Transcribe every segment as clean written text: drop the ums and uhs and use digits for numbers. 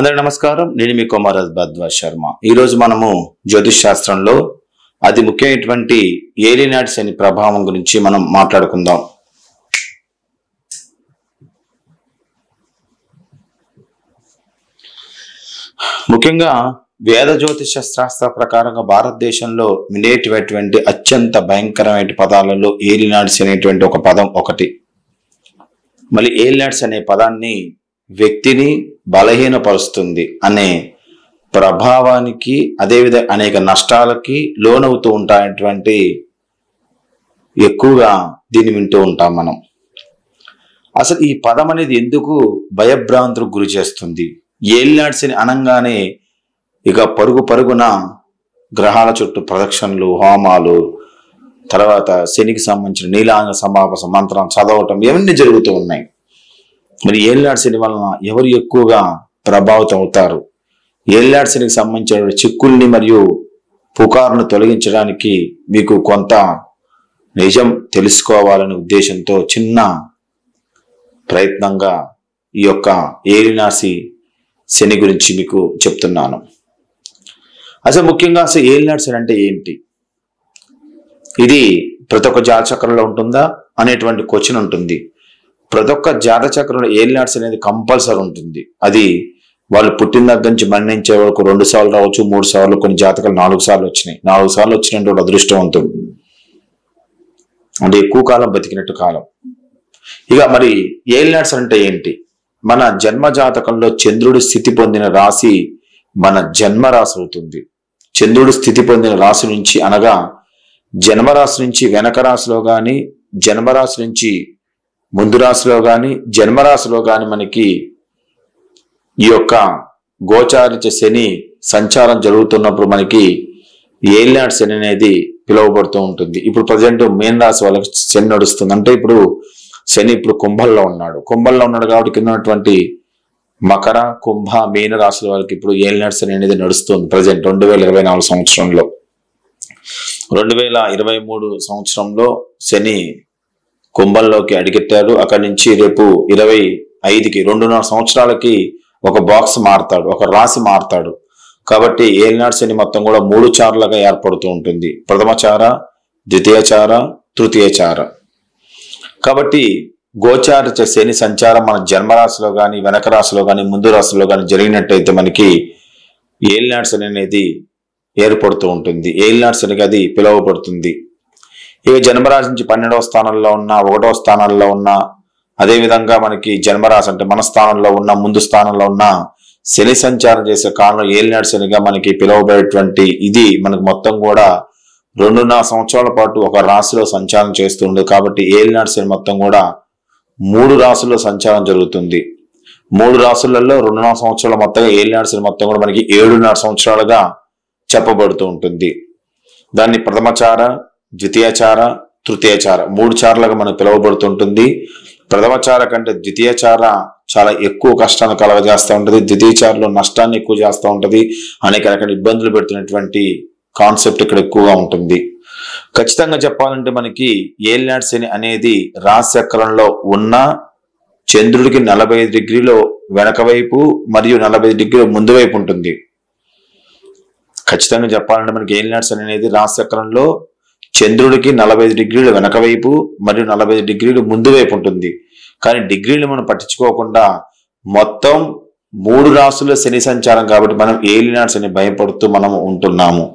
అందరికీ నమస్కారం. నేను మీ కుమార్ భరద్వాజ్ శర్మ. ఈరోజు మనము జ్యోతిష్ శాస్త్రంలో అతి ముఖ్యమైనటువంటి ఏలినాటి శని ప్రభావం గురించి మనం మాట్లాడుకుందాం. ముఖ్యంగా వేద జ్యోతిష శాస్త్ర ప్రకారంగా భారతదేశంలో వినేటటువంటి అత్యంత భయంకరమైన పదాలలో ఏలినాడ్స్ అనేటువంటి ఒక పదం ఒకటి. మళ్ళీ ఏలినాడ్స్ అనే పదాన్ని వ్యక్తిని బలహీనపరుస్తుంది అనే ప్రభావానికి, అదేవిధంగా అనేక నష్టాలకి లోనవుతూ ఉంటాయటువంటి ఎక్కువగా దీన్ని వింటూ ఉంటాం మనం. అసలు ఈ పదం అనేది ఎందుకు భయభ్రాంతులకు గురి చేస్తుంది? ఏలినాడ్స్ అని అనగానే ఇక పరుగున గ్రహాల చుట్టూ ప్రదక్షిణలు, హోమాలు, తర్వాత శనికి సంబంధించిన నీలాంగ సమాపస మంత్రం చదవటం ఇవన్నీ జరుగుతూ ఉన్నాయి. మరి ఏలినాటి శని వలన ఎవరు ఎక్కువగా ప్రభావితం అవుతారు? ఏలినాటి శనికి సంబంధించిన చిక్కుల్ని మరియు పుకారును తొలగించడానికి మీకు కొంత నిజం తెలుసుకోవాలనే ఉద్దేశంతో చిన్న ప్రయత్నంగా ఈ యొక్క ఏలినాటి శని గురించి మీకు చెప్తున్నాను. అసలు ముఖ్యంగా అసలు ఏలినాటి శని అంటే ఏంటి? ఇది ప్రతి ఒక్క జాతచక్రంలో ఉంటుందా అనేటువంటి క్వశ్చన్ ఉంటుంది. ప్రతి ఒక్క జాతచక్రంలో ఏలినాడ్స్ అనేది కంపల్సరీ ఉంటుంది. అది వాళ్ళు పుట్టిన దగ్గర నుంచి మరణించే వరకు 2 సార్లు రావచ్చు, 3 సార్లు, కొన్ని జాతకాలు 4 సార్లు వచ్చినాయి. 4 సార్లు వచ్చినటువంటి అదృష్టవంతుడు అంటే ఎక్కువ కాలం బతికినట్టు కాలం. ఇక మరి ఏలినాడ్స్ అంటే ఏంటి? మన జన్మ జాతకంలో చంద్రుడు స్థితి పొందిన రాశి మన జన్మరాశి అవుతుంది. చంద్రుడు స్థితి పొందిన రాశి నుంచి, అనగా జన్మరాశి నుంచి వెనక రాశిలో కానీ, జన్మరాశి నుంచి ముందు రాశిలో కానీ, జన్మరాశిలో కానీ మనకి ఈ యొక్క గోచారిత శని సంచారం జరుగుతున్నప్పుడు మనకి ఏలినాటి శని అనేది పిలువబడుతూ ఉంటుంది. ఇప్పుడు ప్రజెంట్ మీన రాశి వాళ్ళకి శని నడుస్తుంది. అంటే ఇప్పుడు శని ఇప్పుడు కుంభంలో ఉన్నాడు కాబట్టి కింద ఉన్నటువంటి మకర, కుంభ, మీన రాశుల వాళ్ళకి ఇప్పుడు ఏలినాటి శని అనేది నడుస్తుంది. ప్రజెంట్ 2024 సంవత్సరంలో. 2023 సంవత్సరంలో శని కుంభంలోకి అడిగెట్టారు. అక్కడి నుంచి రేపు 25కి 2.5 సంవత్సరాలకి ఒక బాక్స్ మారుతాడు, ఒక రాశి మారుతాడు. కాబట్టి ఏలినాటి శని మొత్తం కూడా 3 చారలుగా ఏర్పడుతూ ఉంటుంది. ప్రథమ చార, ద్వితీయ చార, తృతీయ చార. కాబట్టి గోచారిత శని సంచారం మన జన్మరాశిలో కానీ, వెనక రాశిలో కానీ, ముందు రాశిలో కానీ జరిగినట్టయితే మనకి ఏలినాటి శని అనేది ఏర్పడుతూ ఉంటుంది. ఏలినాటి శనికి అది పిలువబడుతుంది. ఇక జన్మరాశి నుంచి 12వ స్థానంలో ఉన్న, 1వ స్థానంలో ఉన్న, అదేవిధంగా మనకి జన్మరాశి అంటే మన స్థానంలో ఉన్న, ముందు స్థానంలో ఉన్న శని సంచారం చేసే కాలంలో ఏలినాటి శనిగా మనకి పిలువబడేటువంటి ఇది మనకు మొత్తం కూడా 2.5 సంవత్సరాల పాటు ఒక రాశిలో సంచారం చేస్తుంది. కాబట్టి ఏలినాటి శని మొత్తం కూడా 3 రాశుల్లో సంచారం జరుగుతుంది. 3 రాశులలో 2.5 సంవత్సరాల మొత్తంగా ఏలినాటి శని మొత్తం కూడా మనకి 7.5 సంవత్సరాలుగా చెప్పబడుతూ ఉంటుంది. దాన్ని ప్రథమ చార, ద్వితీయ చార, తృతీయ చార 3 చారలుగా మనకు పిలువబడుతుంటుంది. ప్రథమ చార కంటే ద్వితీయ చార చాలా ఎక్కువ కష్టాన్ని కలగజేస్తూ ఉంటుంది. ద్వితీయ చారలో నష్టాన్ని ఎక్కువ చేస్తూ ఉంటుంది. అనేక రకాల ఇబ్బందులు పెడుతున్నటువంటి కాన్సెప్ట్ ఇక్కడ ఎక్కువగా ఉంటుంది. ఖచ్చితంగా చెప్పాలంటే మనకి ఏలినాటి శని అనేది రాశి చక్రంలో ఉన్న చంద్రుడికి 45 డిగ్రీలు వెనక వైపు మరియు 45 డిగ్రీలు ముందు వైపు ఉంటుంది. ఖచ్చితంగా చెప్పాలంటే మనకి ఏలినాటి శని అనేది రాశి చక్రంలో చంద్రుడికి 45 డిగ్రీలు వెనక వైపు మరియు 45 డిగ్రీలు ముందు వైపు ఉంటుంది. కానీ డిగ్రీలు మనం పట్టించుకోకుండా మొత్తం 3 రాశుల్లో శని సంచారం కాబట్టి మనం ఏలినాటి శని భయపడుతూ మనం ఉంటున్నాము.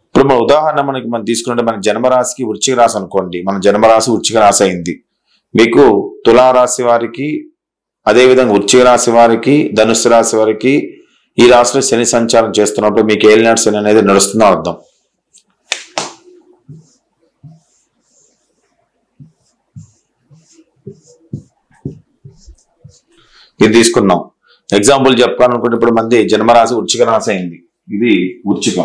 ఇప్పుడు మన ఉదాహరణ మనం తీసుకుంటే మన జన్మరాశికి వృశ్చిక రాశి అనుకోండి. మన జన్మరాశి వృశ్చిక రాశి అయింది. మీకు తులారాశి వారికి, అదేవిధంగా వృశ్చిక రాశి వారికి, ధనుస్సు రాశి వారికి ఈ రాశిలో శని సంచారం చేస్తున్నప్పుడు మీకు ఏలినాటి శని అనేది నడుస్తుందో అర్థం. ఇది తీసుకున్నాం. ఎగ్జాంపుల్ చెప్పాలనుకుంటే ఇప్పుడు మంది జన్మరాశి వృశ్చిక రాశి అయింది. ఇది వృశ్చిక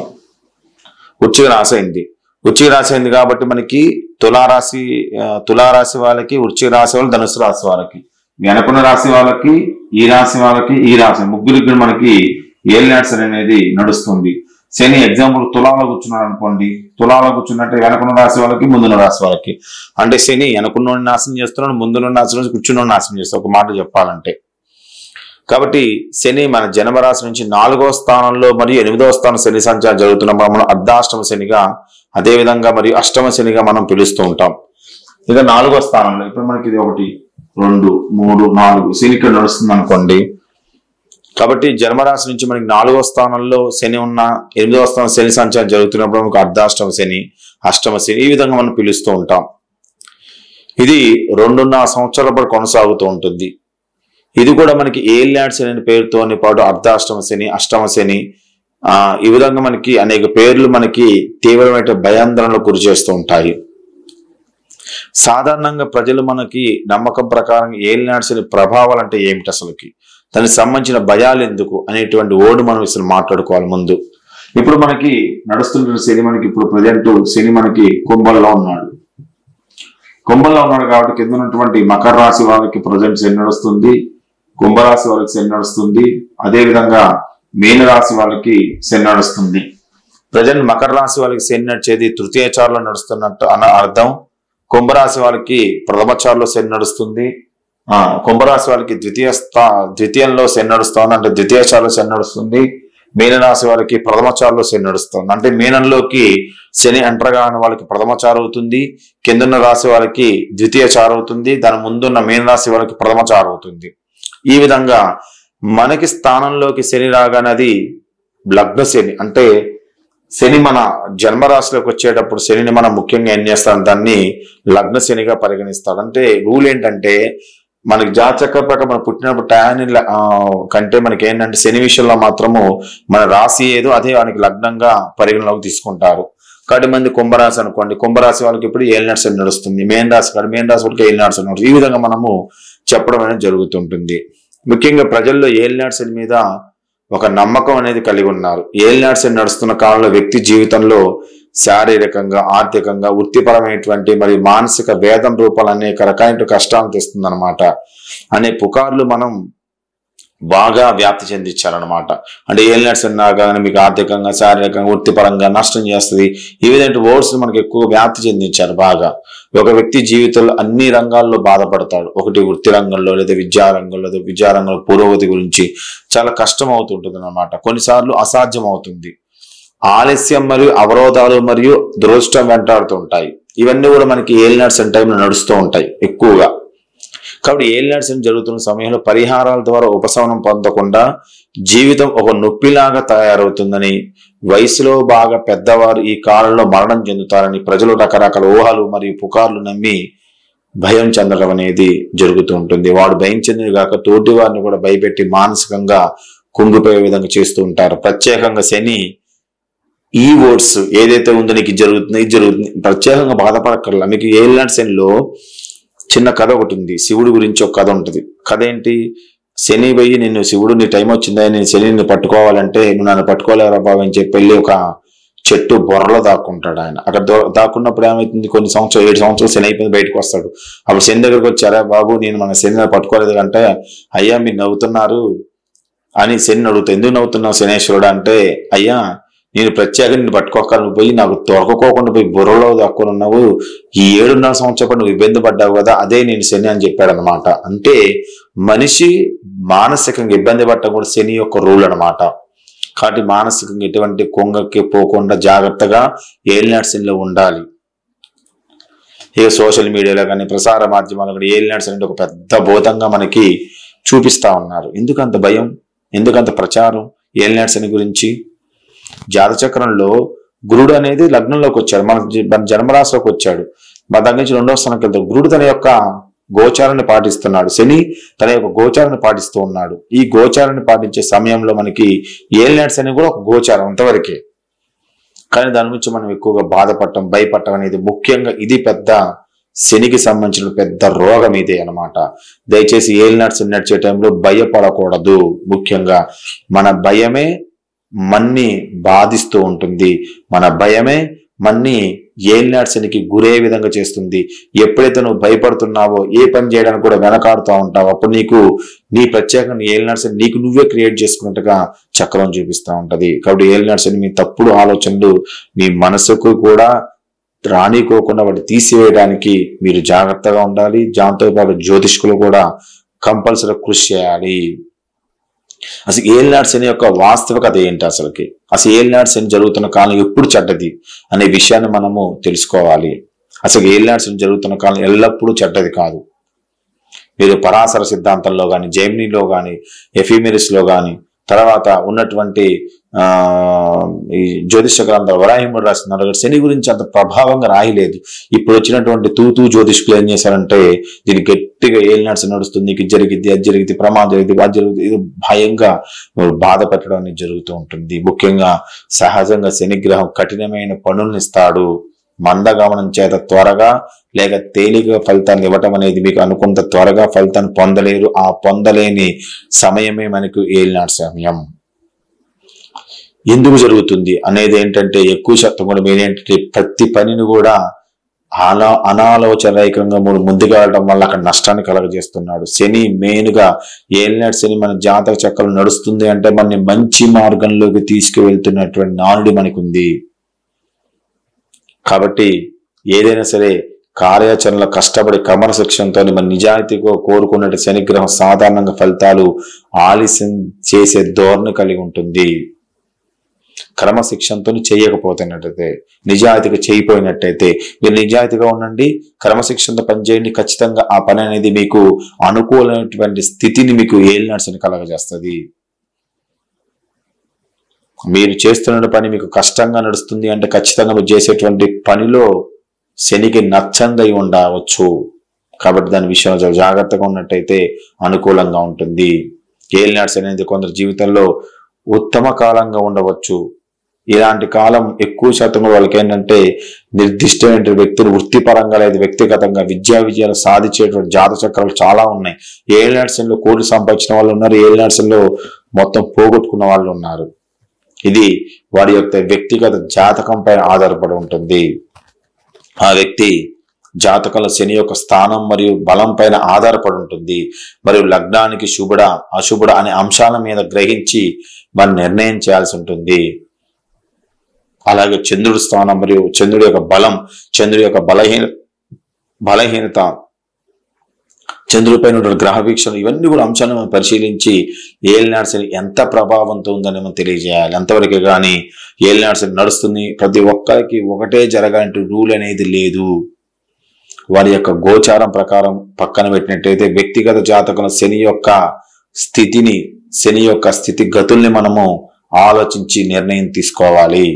రాశి అయింది. వృశ్చిక రాశి అయింది కాబట్టి మనకి తులారాశి వాళ్ళకి, వృశ్చిక రాశి వాళ్ళు, ధనుసు రాశి వాళ్ళకి, వెనకున్న రాశి వాళ్ళకి, ఈ రాశి వాళ్ళకి, ఈ రాశి ముగ్గురికి మనకి ఏలినాటి శని అనేది నడుస్తుంది. శని ఎగ్జాంపుల్ తులాలో కూర్చున్నాడు అనుకోండి. తులాలో కూర్చున్నట్టే వెనకున్న రాశి వాళ్ళకి, ముందున్న రాశి వాళ్ళకి. అంటే శని వెనకున్న నాశనం చేస్తున్నాడు, ముందున్న నాశనం కూర్చున్న నాశనం చేస్తాడు. ఒక మాట చెప్పాలంటే కాబట్టి శని మన జన్మరాశి నుంచి 4వ స్థానంలో మరియు 8వ స్థానం శని సంచారం జరుగుతున్నప్పుడు మనం అర్ధాష్టమ శనిగా, అదేవిధంగా మరియు అష్టమ శనిగా మనం పిలుస్తూ ఉంటాం. ఇక 4వ స్థానంలో ఇప్పుడు మనకి ఇది 1, 2, 3, 4 శని ఇక్కడ నడుస్తుంది అనుకోండి. కాబట్టి జన్మరాశి నుంచి మనకి 4వ స్థానంలో శని ఉన్న, 8వ స్థానం శని సంచారం జరుగుతున్నప్పుడు మనకు అర్ధాష్టమ శని, అష్టమ శని ఈ విధంగా మనం పిలుస్తూ ఉంటాం. ఇది 2.5 సంవత్సరాల పాటు కొనసాగుతూ ఉంటుంది. ఇది కూడా మనకి ఏలినాటి శని అనే పేరుతోని పాటు అర్ధాష్టమ శని, అష్టమ శని ఈ విధంగా మనకి అనేక పేర్లు మనకి తీవ్రమైన భయాందోళనకు గురి చేస్తూ ఉంటాయి. సాధారణంగా ప్రజలు మనకి నమ్మకం ప్రకారం ఏలినాటి శని ప్రభావాలు అంటే ఏమిటి, అసలుకి దానికి సంబంధించిన భయాలు ఎందుకు అనేటువంటి ఓడు మనం అసలు మాట్లాడుకోవాలి ముందు. ఇప్పుడు మనకి నడుస్తున్న శని మనకి ఇప్పుడు ప్రజెంట్ శని మనకి కుంభంలో ఉన్నాడు. కుంభంలో ఉన్నాడు కాబట్టి కింద ఉన్నటువంటి మకర రాశి వారికి ప్రజెంట్ శని నడుస్తుంది, కుంభరాశి వాళ్ళకి శని నడుస్తుంది, అదేవిధంగా మీనరాశి వాళ్ళకి శని నడుస్తుంది. ప్రజెంట్ మకర రాశి వాళ్ళకి శని నడిచేది తృతీయ చారులో నడుస్తున్నట్టు అన్న అర్థం. కుంభరాశి వాళ్ళకి ప్రథమ చారులో శని నడుస్తుంది. కుంభరాశి వాళ్ళకి ద్వితీయంలో శని నడుస్తుంది, అంటే ద్వితీయ చారులో శని నడుస్తుంది. మీనరాశి వారికి ప్రథమ చారులో శని నడుస్తుంది, అంటే మీనంలోకి శని ఎంటర్ కాని వాళ్ళకి ప్రథమ చారు అవుతుంది, కిందన్న రాశి వాళ్ళకి ద్వితీయ చారు అవుతుంది, దాని ముందున్న మీనరాశి వాళ్ళకి ప్రథమ చారు అవుతుంది. ఈ విధంగా మనకి స్థానంలోకి శని రాగానే అది లగ్న శని, అంటే శని మన జన్మరాశిలోకి వచ్చేటప్పుడు శనిని మనం ముఖ్యంగా ఏం చేస్తాం, దాన్ని లగ్న శనిగా పరిగణిస్తాడు. అంటే రూల్ ఏంటంటే మనకి జాతక ప్రకారం మనం పుట్టినప్పుడు టయాన్ని కంటే మనకి ఏంటంటే శని విషయంలో మాత్రము మన రాశి ఏదో అదే వానికి లగ్నంగా పరిగణలోకి తీసుకుంటారు. కాబట్టి మంది కుంభరాశి అనుకోండి, కుంభరాశి వాళ్ళకి ఇప్పుడు ఏలినాటి శని నడుస్తుంది, మేన్ రాశి వాళ్ళకి ఏలినాటి శని నడుస్తుంది. ఈ విధంగా మనము చెప్పడం అనేది జరుగుతుంటుంది. ముఖ్యంగా ప్రజల్లో ఏలినాటి శని మీద ఒక నమ్మకం అనేది కలిగి ఉన్నారు. ఏలినాటి శని నడుస్తున్న కాలంలో వ్యక్తి జీవితంలో శారీరకంగా, ఆర్థికంగా, వృత్తిపరమైనటువంటి మరియు మానసిక వేదం రూపాలు అనేక రకాల కష్టాలను తెస్తుంది అనమాట అనే పుకార్లు మనం బాగా వ్యాప్తి చెందించారనమాట. అంటే ఏలినాటి శని రాగానే మీకు ఆర్థికంగా, శారీరకంగా, వృత్తిపరంగా నష్టం చేస్తుంది, ఈ విధంగా వర్డ్స్ మనకు ఎక్కువ వ్యాప్తి చెందించారు బాగా. ఒక వ్యక్తి జీవితంలో అన్ని రంగాల్లో బాధపడతాడు. ఒకటి వృత్తి రంగంలో, లేదా విద్యారంగంలో పురోగతి గురించి చాలా కష్టం అవుతుంటుంది అనమాట. కొన్నిసార్లు అసాధ్యం అవుతుంది. ఆలస్యం మరియు అవరోధాలు మరియు దురదృష్టం వెంటాడుతూ ఉంటాయి. ఇవన్నీ కూడా మనకి ఏలినాటి శని టైంలో నడుస్తూ ఉంటాయి ఎక్కువగా. కాబట్టి ఏలినాటి శని జరుగుతున్న సమయంలో పరిహారాల ద్వారా ఉపశమనం పొందకుండా జీవితం ఒక నొప్పిలాగా తయారవుతుందని, వయసులో బాగా పెద్దవారు ఈ కాలంలో మరణం చెందుతారని ప్రజలు రకరకాల ఊహలు మరియు పుకార్లు నమ్మి భయం చెందడం అనేది జరుగుతూ ఉంటుంది. వాడు భయం చెందిన కాక తోటి వారిని కూడా భయపెట్టి మానసికంగా కుంగిపోయే విధంగా చేస్తూ ఉంటారు. ప్రత్యేకంగా శని ఈ వర్డ్స్ ఏదైతే ఉందో నీకు జరుగుతుంది, ఇది జరుగుతుంది, ప్రత్యేకంగా బాధపడక్కర్లా. మీకు ఏలినాటి శనిలో చిన్న కథ ఒకటి ఉంది, శివుడి గురించి ఒక కథ ఉంటుంది. కథ ఏంటి, శని పోయి నిన్ను శివుడు నీ టైం వచ్చిందా, నేను శనిని పట్టుకోవాలంటే నువ్వు నన్ను పట్టుకోలేరా బాబు అని చెప్పి వెళ్ళి ఒక చెట్టు బొర్రలో దాక్కుంటాడు ఆయన. అక్కడ దాక్కున్నప్పుడు ఏమైతుంది, కొన్ని సంవత్సరాలు 7 సంవత్సరాలు శని అయిపోయింది, బయటకు వస్తాడు. అప్పుడు శని దగ్గరకు వచ్చారా బాబు నేను మన శని పట్టుకోలేదు అంటే, అయ్యా మీరు నవ్వుతున్నారు అని శని అడుగుతా, ఎందుకు నవ్వుతున్నావు శనేశ్వరుడు అంటే, అయ్యా నేను ప్రత్యేకంగా నిన్ను పట్టుకోక పోయి నాకు దొరకకోకుండా పోయి బుర్రలో దాక్కుని ఉన్నావు, ఈ 7.5 సంవత్సరాల పాటు నువ్వు ఇబ్బంది పడ్డావు కదా, అదే నేను శని అని చెప్పాడు అనమాట. అంటే మనిషి మానసికంగా ఇబ్బంది పడటం కూడా శని యొక్క రూల్ అనమాట. కాబట్టి మానసికంగా ఎటువంటి కొంగకి పోకుండా జాగ్రత్తగా ఏలినాటి శనిలో ఉండాలి. ఇక సోషల్ మీడియాలో కానీ ప్రసార మాధ్యమాలు కానీ ఏలినాటి శని ఒక పెద్ద భూతంగా మనకి చూపిస్తా ఉన్నారు. ఎందుకంత భయం, ఎందుకంత ప్రచారం ఏలినాటి శని గురించి? జాతచక్రంలో గురుడు అనేది లగ్నంలోకి వచ్చాడు, మన జన్మరాశిలోకి వచ్చాడు, మన దగ్గర నుంచి 2వ స్థానానికి వెళ్తాడు. గురుడు తన యొక్క గోచారాన్ని పాటిస్తున్నాడు, శని తన యొక్క గోచారాన్ని పాటిస్తూ ఉన్నాడు. ఈ గోచారాన్ని పాటించే సమయంలో మనకి ఏలినాటి శని కూడా ఒక గోచారం అంతవరకే. కానీ దాని నుంచి మనం ఎక్కువగా బాధపడటం, భయపడటం అనేది ముఖ్యంగా ఇది పెద్ద శనికి సంబంధించిన పెద్ద రోగం ఇదే అనమాట. దయచేసి ఏలినాటి శని నడిచే టైంలో భయపడకూడదు. ముఖ్యంగా మన భయమే మన్ని బాధిస్తూ ఉంటుంది, మన భయమే మన్ని ఏలినాటి శనికి గురే విధంగా చేస్తుంది. ఎప్పుడైతే నువ్వు భయపడుతున్నావో, ఏ పని చేయడానికి కూడా వెనకాడుతూ ఉంటావు, అప్పుడు నీకు నీ ప్రత్యేకంగా ఏలినాటి శని నీకు నువ్వే క్రియేట్ చేసుకున్నట్టుగా చక్రం చూపిస్తూ ఉంటది. కాబట్టి ఏలినాటి శని మీ తప్పుడు ఆలోచనలు మీ మనసుకు కూడా రానికోకుండా వాటి తీసివేయడానికి మీరు జాగ్రత్తగా ఉండాలి. దాంతో పాటు జ్యోతిష్కులు కూడా కంపల్సరీ కృషి చేయాలి. అసలు ఏలినాటి శని యొక్క వాస్తవికత ఏంటి, అసలు ఏలినాటి శని జరుగుతున్న కాలం ఎప్పుడు చెడ్డది అనే విషయాన్ని మనము తెలుసుకోవాలి. అసలు ఏలినాటి శని జరుగుతున్న కాలం ఎల్లప్పుడూ చెడ్డది కాదు. మీరు పరాశర సిద్ధాంతంలో కానీ, జైమినిలో కానీ, ఎఫిమెరిస్లో కానీ, తర్వాత ఉన్నటువంటి ఈ జ్యోతిష గ్రంథాలు వరాహిముడు రాస్తున్నారు, శని గురించి అంత ప్రభావంగా రాయలేదు. ఇప్పుడు వచ్చినటువంటి తూతూ జ్యోతిష్కులు ఏం చేశారంటే దీన్ని గట్టిగా ఏలినాటి శని నడుస్తుంది, ఇది జరిగింది, అది జరిగింది, ప్రమాదం జరిగింది, అది జరుగుతుంది, ఇది భయంగా బాధ పెట్టడం అనేది జరుగుతూ ఉంటుంది. ముఖ్యంగా సహజంగా శనిగ్రహం కఠినమైన పనులను ఇస్తాడు. మందగమనం చేత త్వరగా లేక తేలిక ఫలితాన్ని ఇవ్వటం అనేది మీకు అనుకున్నంత త్వరగా ఫలితాన్ని పొందలేరు. ఆ పొందలేని సమయమే మనకు ఏలినాటి సమయం. ఎందుకు జరుగుతుంది అనేది ఏంటంటే ఎక్కువ శాతం కూడా మీరేంటంటే ప్రతి పనిని కూడా అనాలోచనరహితంగా ముందుకు వెళ్ళడం వల్ల అక్కడ నష్టాన్ని కలగజేస్తున్నాడు. శని మెయిన్గా ఏలినాటి శని మన జాతక చక్రం నడుస్తుంది అంటే మనని మంచి మార్గంలోకి తీసుకువెళ్తున్నటువంటి నానుడి మనకు ఉంది. కాబట్టి ఏదైనా సరే కార్యాచరణలో కష్టపడి క్రమశిక్షణతో మన నిజాయితీగా కోరుకున్నట్టు శనిగ్రహం సాధారణంగా ఫలితాలు ఆలస్యం చేసే ధోరణి కలిగి ఉంటుంది. క్రమశిక్షణతో చేయకపోతున్నట్టయితే, నిజాయితీగా చేయిపోయినట్టయితే మీరు నిజాయితీగా ఉండండి, క్రమశిక్షణతో పనిచేయండి, ఖచ్చితంగా ఆ పని అనేది మీకు అనుకూలమైనటువంటి స్థితిని మీకు ఏలినాటి శని కలగజేస్తుంది. మీరు చేస్తున్న పని మీకు కష్టంగా నడుస్తుంది అంటే ఖచ్చితంగా మీరు చేసేటువంటి పనిలో శనికి నచ్చందై ఉండవచ్చు. కాబట్టి దాని విషయంలో జాగ్రత్తగా ఉన్నట్టయితే అనుకూలంగా ఉంటుంది. ఏలినాటి శని అనేది కొందరు జీవితంలో ఉత్తమ కాలంగా ఉండవచ్చు. ఇలాంటి కాలం ఎక్కువ శాతం వాళ్ళకి ఏంటంటే నిర్దిష్టమైన వ్యక్తులు వృత్తిపరంగా లేదా వ్యక్తిగతంగా విజయాలు సాధించేటువంటి జాతక చక్రాలు చాలా ఉన్నాయి. ఏలినాటి శనిలో కోట్లు సంపాదించిన వాళ్ళు ఉన్నారు, ఏలినాటి శనిలో మొత్తం పోగొట్టుకున్న వాళ్ళు ఉన్నారు. ఇది వాడి యొక్క వ్యక్తిగత జాతకం పైన ఆధారపడి ఉంటుంది. ఆ వ్యక్తి జాతకంలో శని యొక్క స్థానం మరియు బలం పైన ఆధారపడి ఉంటుంది. మరియు లగ్నానికి శుభుడ అశుభుడ అనే అంశాల మీద గ్రహించి మనం నిర్ణయం చేయాల్సి ఉంటుంది. అలాగే చంద్రుడి స్థానం మరియు చంద్రుడి యొక్క బలం, చంద్రుడి యొక్క బలహీనత, చంద్రుడిపైన ఉన్న గ్రహ వీక్షణ, ఇవన్నీ కూడా అంశాలను మనం పరిశీలించి ఏలినాటి శని ఎంత ప్రభావంతో ఉందని మనం తెలియజేయాలి. అంతవరకు కానీ ఏలినాటి శని నడుస్తుంది, ప్రతి ఒక్కరికి ఒకటే జరగాలంటే రూల్ అనేది లేదు. వారి యొక్క గోచారం ప్రకారం పక్కన పెట్టినట్టయితే వ్యక్తిగత జాతకంలో శని యొక్క స్థితిగతుల్ని మనము ఆలోచించి నిర్ణయం తీసుకోవాలి.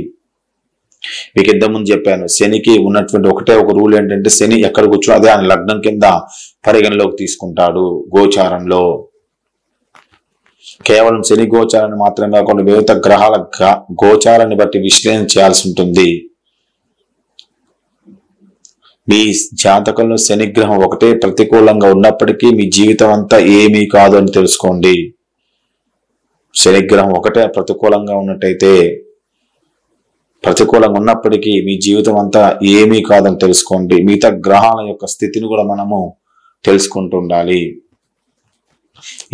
మీకు ఇంతకుముందు చెప్పాను, శనికి ఉన్నటువంటి ఒకటే ఒక రూల్ ఏంటంటే శని ఎక్కడ కూర్చో అదే ఆయన లగ్నం కింద పరిగణలోకి తీసుకుంటాడు. గోచారంలో కేవలం శని గోచారాన్ని మాత్రం కాకుండా వివిధ గ్రహాల గోచారాన్ని బట్టి విశ్లేషణ చేయాల్సి ఉంటుంది. మీ జాతకంలో శనిగ్రహం ఒకటే ప్రతికూలంగా ఉన్నప్పటికీ మీ జీవితం అంతా ఏమీ కాదు అని తెలుసుకోండి. శనిగ్రహం ఒకటే ప్రతికూలంగా ఉన్నప్పటికీ మీ జీవితం అంతా ఏమీ కాదని తెలుసుకోండి. మిగతా గ్రహాల యొక్క స్థితిని కూడా మనము తెలుసుకుంటూ ఉండాలి.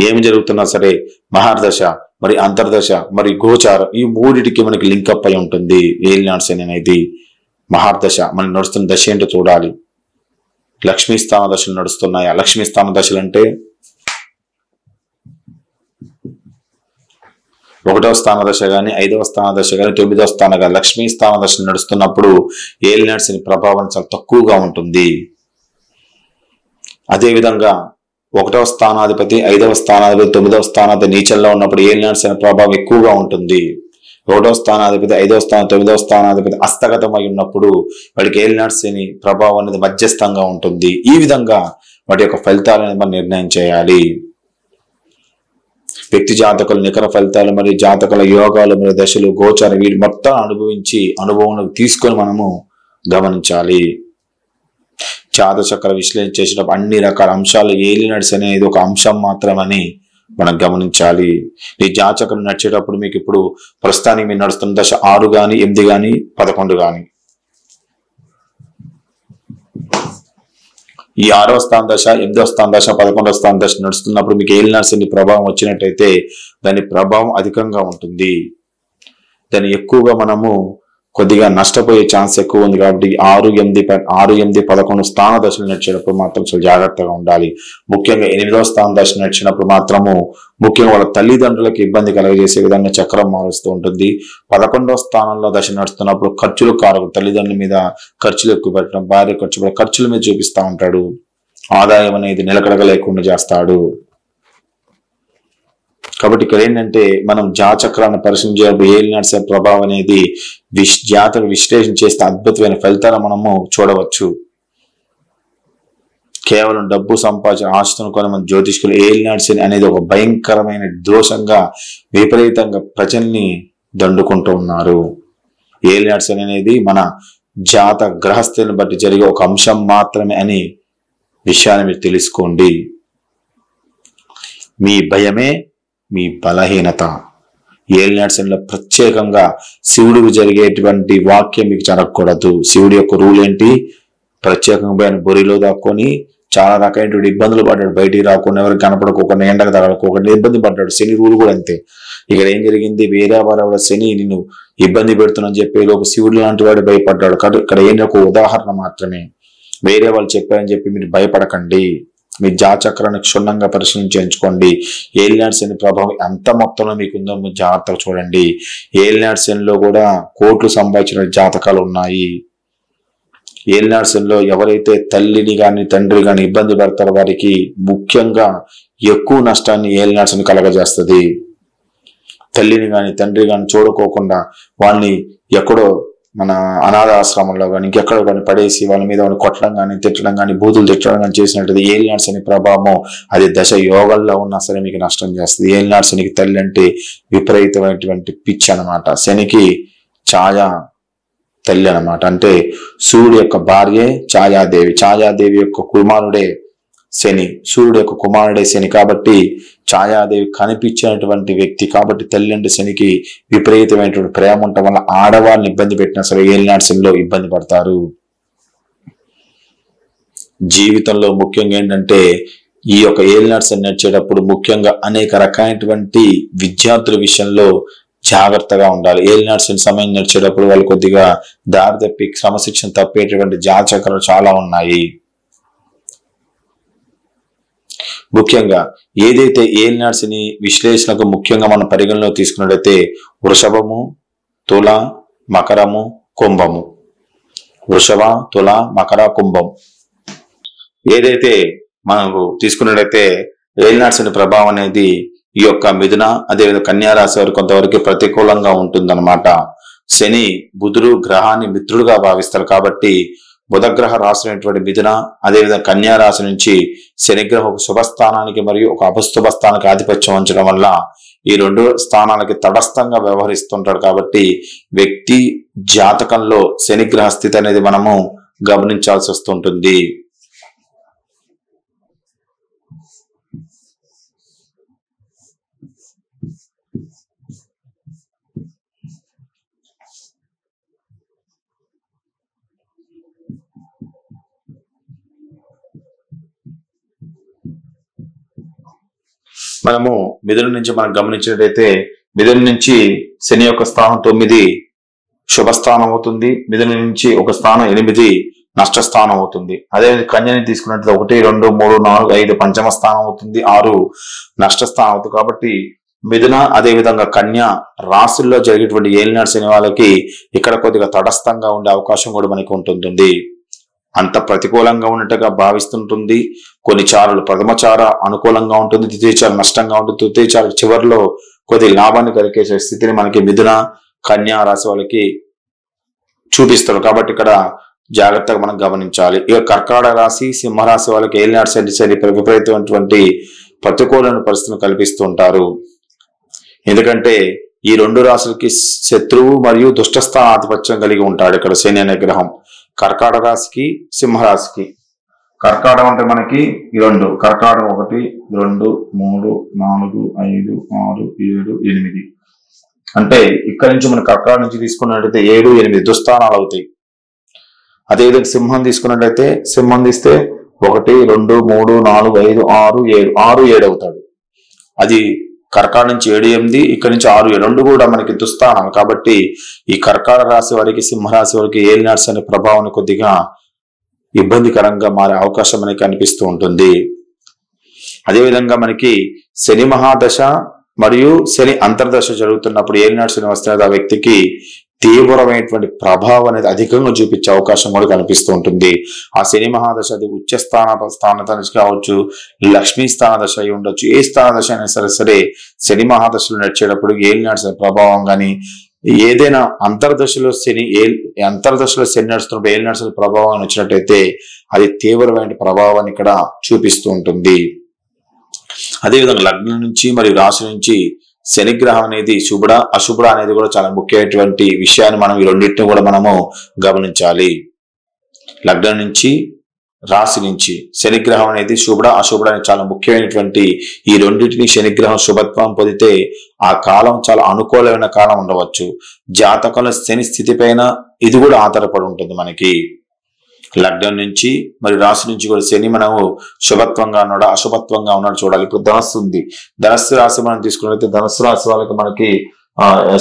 ఏమి జరుగుతున్నా సరే మహర్దశ, మరి అంతర్దశ, మరి గోచారం, ఈ మూడిటికి మనకి లింకప్ అయి ఉంటుంది. ఏలినాటి శని అనేది మహర్దశ మనకి నడుస్తున్న దశ ఏంటో చూడాలి. లక్ష్మీ స్థాన దశలు నడుస్తున్నాయా? లక్ష్మీ స్థాన దశలు అంటే 1వ స్థాన దశ కానీ, 5వ స్థాన దశ కానీ, 9వ స్థాన కానీ లక్ష్మీ స్థాన దశలు నడుస్తున్నప్పుడు ఏలినాటి శని ప్రభావం చాలా తక్కువగా ఉంటుంది. అదేవిధంగా 1వ స్థానాధిపతి, 5వ స్థానాధిపతి, 9వ స్థానాధిపతి నీచంలో ఉన్నప్పుడు ఏలినాటి శని ప్రభావం ఎక్కువగా ఉంటుంది. 1వ స్థానాధిపతి, 5వ స్థానం, 9వ స్థానాధిపతి హస్తగతమై ఉన్నప్పుడు వాడికి ఏలినాటి శని ప్రభావం అనేది మధ్యస్థంగా ఉంటుంది. ఈ విధంగా వాటి యొక్క ఫలితాలను మనం నిర్ణయం చేయాలి. వ్యక్తి జాతకుల నికర ఫలితాలు మరియు జాతకుల యోగాలు మరియు దశలు గోచారం వీటి మొత్తం అనుభవంలోకి తీసుకొని మనము గమనించాలి. జాతక చక్ర విశ్లేషణ చేసినప్పుడు అన్ని రకాల అంశాలు ఏలినాటి శని అనేది ఒక అంశం మాత్రమని మనం గమనించాలి. ఈ జాతకం నడిచేటప్పుడు మీకు ఇప్పుడు ప్రస్తుతానికి మీరు నడుస్తున్న దశ 6 కానీ 8 కానీ 11 కానీ, ఈ 6వ స్థాన దశ, 8వ స్థాన దశ, 11వ స్థాన దశ నడుస్తున్నప్పుడు మీకు ఏలినాటి శని ప్రభావం వచ్చినట్టయితే దాని ప్రభావం అధికంగా ఉంటుంది. దాన్ని ఎక్కువగా మనము కొద్దిగా నష్టపోయే ఛాన్స్ ఎక్కువ ఉంది. కాబట్టి 6, 8, 11 స్థాన దశలు నడిచేటప్పుడు మాత్రం చాలా జాగ్రత్తగా ఉండాలి. ముఖ్యంగా 8వ స్థాన దశ నడిచినప్పుడు మాత్రము ముఖ్యంగా వాళ్ళ తల్లిదండ్రులకు ఇబ్బంది కలగజేసే విధంగా చక్రం మారుస్తూ ఉంటుంది. 11వ స్థానంలో దశ నడుస్తున్నప్పుడు ఖర్చులు కారకుడు, తల్లిదండ్రుల మీద ఖర్చులు ఎక్కువ పెట్టడం, భార్య ఖర్చుల మీద చూపిస్తా ఉంటాడు. ఆదాయం అనేది నిలకడగా లేకుండా చేస్తాడు. కాబట్టి ఇక్కడ ఏంటంటే మనం జాతచక్రాన్ని పరిశీలించేటప్పుడు ఏలినాటి శని ప్రభావం అనేది జాతక విశ్లేషణ చేస్తే అద్భుతమైన ఫలితాలు మనము చూడవచ్చు. కేవలం డబ్బు సంపాదించిన ఆస్తులను కొని మన జ్యోతిష్కులు ఏలినాటి శని అనేది ఒక భయంకరమైన దోషంగా విపరీతంగా ప్రజల్ని దండుకుంటూ ఉన్నారు. ఏలినాటి శని అనేది మన జాత గ్రహస్థితిని బట్టి జరిగే ఒక అంశం మాత్రమే అని విషయాన్ని మీరు తెలుసుకోండి. మీ భయమే మీ బలహీనత. ఏలినాటి శనిలో ప్రత్యేకంగా శివుడికి జరిగేటువంటి వాక్యం మీకు జరగకూడదు. శివుడి యొక్క రూల్ ఏంటి? ప్రత్యేకంగా ఆయన బొరిలో దాక్కొని చాలా రకమైనటువంటి ఇబ్బందులు పడ్డాడు. బయటికి రాకుండా, ఎవరికి కనపడకోకుండా, ఎండకు తగలకోకుండా ఇబ్బంది పడ్డాడు. శని రూల్ కూడా అంతే. ఇక్కడ ఏం జరిగింది? వేరే వారు శని నిన్ను ఇబ్బంది పెడుతుందని చెప్పి ఒక శివుడు లాంటి వాడు భయపడ్డాడు. ఇక్కడ ఏంటి? ఒక ఉదాహరణ మాత్రమే. వేరే వాళ్ళు చెప్పారని చెప్పి మీరు భయపడకండి. మీ జాతచక్రాన్ని క్షుణ్ణంగా పరిశీలించుకోండి. ఏలినాటి శని ప్రభావం ఎంత మొత్తంలో మీకు ఉందో మీరు జాగ్రత్తగా చూడండి. ఏలినాటి శనిలో కూడా కోట్లు సంపాదించిన జాతకాలు ఉన్నాయి. ఏలినాటి శనిలో ఎవరైతే తల్లిని గాని తండ్రి గాని ఇబ్బంది పెడతారో వారికి ముఖ్యంగా ఎక్కువ నష్టాన్ని ఏలినాటి శని కలగజేస్తుంది. తల్లిని గాని తండ్రి గాని చూడుకోకుండా వాళ్ళని ఎక్కడో మన అనాథ ఆశ్రమంలో కానీ ఇంకెక్కడ కానీ పడేసి వాళ్ళ మీద వాళ్ళని కొట్టడం కానీ తిట్టడం కానీ బూతులు తిట్టడం కానీ చేసినట్టు ఏలినాటి శని ప్రభావం అది దశ యోగంలో ఉన్నా సరే మీకు నష్టం చేస్తుంది. ఏలినాటి శనికి తల్లి అంటే విపరీతమైనటువంటి పిచ్చి అనమాట. శనికి ఛాయా తల్లి అనమాట. అంటే సూర్యుడు యొక్క భార్యే ఛాయాదేవి, ఛాయాదేవి యొక్క కుమారుడే శని, సూర్యుడు యొక్క కుమారుడే శని. కాబట్టి ఛాయాదేవి కనిపించినటువంటి వ్యక్తి. కాబట్టి తల్లి అంటే శనికి విపరీతమైనటువంటి ప్రేమ ఉండటం వల్ల ఆడవాళ్ళని ఇబ్బంది పెట్టినా సరే ఏలినాటి శనిలో ఇబ్బంది పడతారు. జీవితంలో ముఖ్యంగా ఏంటంటే ఈ యొక్క ఏలినాటి శని నడిచేటప్పుడు ముఖ్యంగా అనేక రకాలైనటువంటి విద్యార్థుల విషయంలో జాగ్రత్తగా ఉండాలి. ఏలినాటి శని సమయం నడిచేటప్పుడు వాళ్ళు కొద్దిగా దారి తప్పి క్రమశిక్షణ తప్పేటువంటి జాతచక్రాలు చాలా ఉన్నాయి. ముఖ్యంగా ఏదైతే ఏలినాటి శని విశ్లేషణకు ముఖ్యంగా మనం పరిగణలో తీసుకున్నట్లయితే వృషభము, తుల, మకరము, కుంభము. వృషభ, తుల, మకర, కుంభం ఏదైతే మనకు తీసుకున్నట్లయితే ఏలినాటి శని ప్రభావం అనేది ఈ యొక్క మిథున అదేవిధంగా కన్యా రాశి వారికి కొంతవరకు ప్రతికూలంగా ఉంటుందన్నమాట. శని బుధుడు గ్రహాన్ని మిత్రుడుగా భావిస్తారు. కాబట్టి బుధగ్రహ రాశి మిథున అదేవిధంగా కన్యా రాశి నుంచి శనిగ్రహం ఒక శుభస్థానానికి మరియు ఒక అపశుభ స్థానానికి ఆధిపత్యం ఉంచడం వల్ల ఈ 2 స్థానాలకి తటస్థంగా వ్యవహరిస్తుంటాడు. కాబట్టి వ్యక్తి జాతకంలో శనిగ్రహ స్థితి అనేది మనము గమనించాల్సి వస్తుంటుంది. మనము మిథునం నుంచి మనం గమనించినట్లయితే మిథునం నుంచి శని యొక్క స్థానం 9 శుభస్థానం అవుతుంది. మిథునం నుంచి ఒక స్థానం 8 నష్టస్థానం అవుతుంది. అదే కన్యని తీసుకున్నట్లయితే 1, 2, 3, 4, 5 పంచమ స్థానం అవుతుంది, 6 నష్టస్థానం అవుతుంది. కాబట్టి మిథున అదే విధంగా కన్యా రాశుల్లో జరిగేటువంటి ఏలినాటి శని వాళ్ళకి ఇక్కడ కొద్దిగా తటస్థంగా ఉండే అవకాశం కూడా మనకి ఉంటుంది. అంత ప్రతికూలంగా ఉన్నట్టుగా భావిస్తుంటుంది. కొన్ని చారలు ప్రథమచార అనుకూలంగా ఉంటుంది, ద్వితీయచార నష్టంగా ఉంటుంది, తృతీయచార చివరిలో కొద్ది లాభాన్ని కలిగేసే స్థితిని మనకి మిథున కన్యా రాశి వాళ్ళకి చూపిస్తారు. కాబట్టి ఇక్కడ జాగ్రత్తగా మనం గమనించాలి. ఇక కర్కాటక రాశి సింహరాశి వాళ్ళకి ఏలినాటి శని విపరీతమైనటువంటి ప్రతికూలమైన పరిస్థితిని కల్పిస్తూ ఉంటారు. ఎందుకంటే ఈ 2 రాశులకి శత్రువు మరియు దుష్టస్థాన ఆధిపత్యం కలిగి ఉంటాడు ఇక్కడ శని అనే గ్రహం. కర్కాటక రాశికి సింహరాశికి. కర్కాటకం అంటే మనకి 2 కర్కాటకం 1, 2, 3, 4, 5, 6, 7, 8 అంటే ఇక్కడ నుంచి మన కర్కాటక నుంచి తీసుకున్నట్టయితే 7, 8 దుస్థానాలు అవుతాయి. అదేవిధంగా సింహం తీసుకున్నట్టయితే సింహం తీస్తే 1, 2, 3, 4, 5, 6, 7 అవుతాడు. అది కర్కాటక నుంచి 7, 8, ఇక్కడ నుంచి 6, 2 కూడా మనకి దుస్థానం. కాబట్టి ఈ కర్కాటక రాశి వారికి, సింహరాశి వారికి ఏలినాటి శని ప్రభావం కొద్దిగా ఇబ్బందికరంగా మారే అవకాశం మనకి కనిపిస్తూ ఉంటుంది. అదేవిధంగా మనకి శని మహాదశ మరియు శని అంతర్దశ జరుగుతున్నప్పుడు ఏలినాటి శని వస్తున్నది ఆ వ్యక్తికి తీవ్రమైనటువంటి ప్రభావం అనేది అధికంగా చూపించే అవకాశం కూడా కనిపిస్తూ ఉంటుంది. ఆ శని మహాదశ అది ఉచ్చ స్థాన దశ కావచ్చు, లక్ష్మీ స్థాన దశ అయి ఉండొచ్చు. ఏ స్థాన దశ అయినా సరే శని మహాదశలో నడిచేటప్పుడు ఏలినాటి శని ప్రభావం కానీ, ఏదైనా అంతర్దశలో శని నడుస్తున్నప్పుడు ఏలినాటి శని ప్రభావం వచ్చినట్టయితే అది తీవ్రమైన ప్రభావాన్ని ఇక్కడ చూపిస్తూ ఉంటుంది. అదేవిధంగా లగ్నం నుంచి మరియు రాశి నుంచి శనిగ్రహం అనేది శుభుడ అశుభుడ అనేది కూడా చాలా ముఖ్యమైనటువంటి విషయాన్ని మనం ఈ రెండింటిని కూడా మనము గమనించాలి. లగ్నం నుంచి రాశి నుంచి శనిగ్రహం అనేది శుభుడ అశుభుడ అనేది చాలా ముఖ్యమైనటువంటి ఈ రెండింటిని శనిగ్రహం శుభత్వం పొందితే ఆ కాలం చాలా అనుకూలమైన కాలం ఉండవచ్చు. జాతకంలో శని స్థితి పైన ఇది కూడా ఆధారపడి ఉంటుంది. మనకి లగ్నం నుంచి మరియు రాశి నుంచి కూడా శని మనము శుభత్వంగా ఉన్నాడు అశుభత్వంగా ఉన్నాడు చూడాలి. ఇప్పుడు ధనస్సు ఉంది, ధనస్సు రాశి మనం తీసుకున్నట్లయితే ధనస్సు రాశి వాళ్ళకి మనకి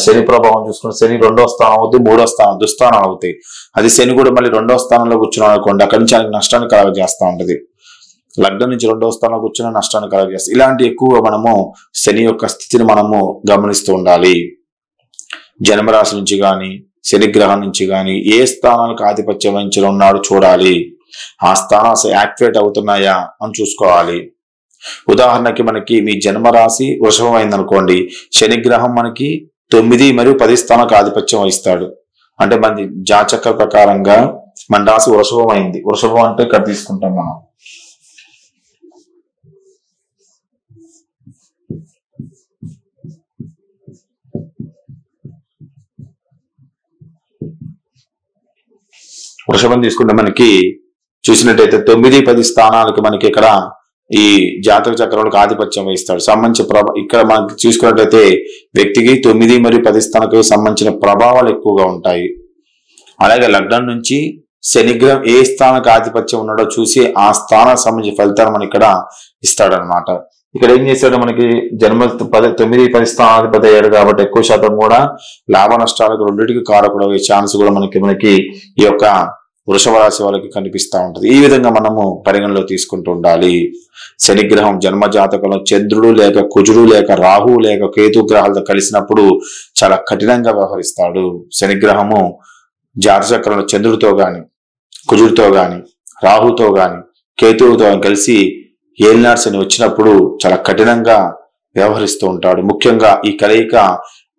శని ప్రభావం చూసుకుంటే శని 2వ స్థానం అవుతుంది, 3వ స్థానం దుస్థానాలు అవుతాయి. అది శని కూడా మళ్ళీ 2వ స్థానంలో కూర్చున్నాడు అనుకోండి, అక్కడి నుంచి ఆయనకి నష్టాన్ని కలగజేస్తూ ఉంటది. లగ్నం నుంచి 2వ స్థానంలో కూర్చున్న నష్టాన్ని కలగజేస్తాయి. ఇలాంటి ఎక్కువగా మనము శని యొక్క స్థితిని మనము గమనిస్తూ ఉండాలి. జన్మరాశి నుంచి కానీ శనిగ్రహం నుంచి కానీ ఏ స్థానాలకు ఆధిపత్యం వహించి ఉన్నాడు చూడాలి. ఆ స్థానాలు యాక్టివేట్ అవుతున్నాయా అని చూసుకోవాలి. ఉదాహరణకి మనకి మీ జన్మరాశి వృషభం అయిందనుకోండి, శనిగ్రహం మనకి 9 మరియు 10 స్థానాలకు ఆధిపత్యం వహిస్తాడు. అంటే మన జాతక ప్రకారంగా మన రాశి వృషభం అయింది. వృషభం అంటే ఇక్కడ తీసుకుంటాం మనం. వృషభం తీసుకుంటే మనకి చూసినట్టయితే 9, 10 స్థానాలకు మనకి ఇక్కడ ఈ జాతక చక్రంలోకి ఆధిపత్యం వహిస్తాడు. సంబంధించి ఇక్కడ మనకి చూసుకున్నట్లయితే వ్యక్తికి 9 మరియు 10 స్థానాలకు సంబంధించిన ప్రభావాలు ఎక్కువగా ఉంటాయి. అలాగే లగ్నం నుంచి శనిగ్రహం ఏ స్థానానికి ఆధిపత్యం ఉన్నాడో చూసి ఆ స్థానానికి సంబంధించిన ఫలితాలు మనం ఇక్కడ ఇస్తాడనమాట. ఇక్కడ ఏం చేశాడు, మనకి జన్మ 9, 10 స్థానాధిపతి అయ్యాడు కాబట్టి ఎక్కువ శాతం కూడా లాభ నష్టాలకు రెండింటికి కారకుడు అయ్యే ఛాన్స్ కూడా మనకి ఈ యొక్క వృషభ రాశి వాళ్ళకి కనిపిస్తూ ఉంటుంది. ఈ విధంగా మనము పరిగణలో తీసుకుంటూ ఉండాలి. శనిగ్రహం జన్మ జాతకంలో చంద్రుడు లేక కుజుడు లేక రాహు లేక కేతు గ్రహాలతో కలిసినప్పుడు చాలా కఠినంగా వ్యవహరిస్తాడు. శనిగ్రహము జాతచక్రంలో చంద్రుడితో గాని కుజుడితో గాని రాహుతో గాని కేతువుతో కలిసి ఏలినాటి శని వచ్చినప్పుడు చాలా కఠినంగా వ్యవహరిస్తూ ఉంటాడు. ముఖ్యంగా ఈ కలయిక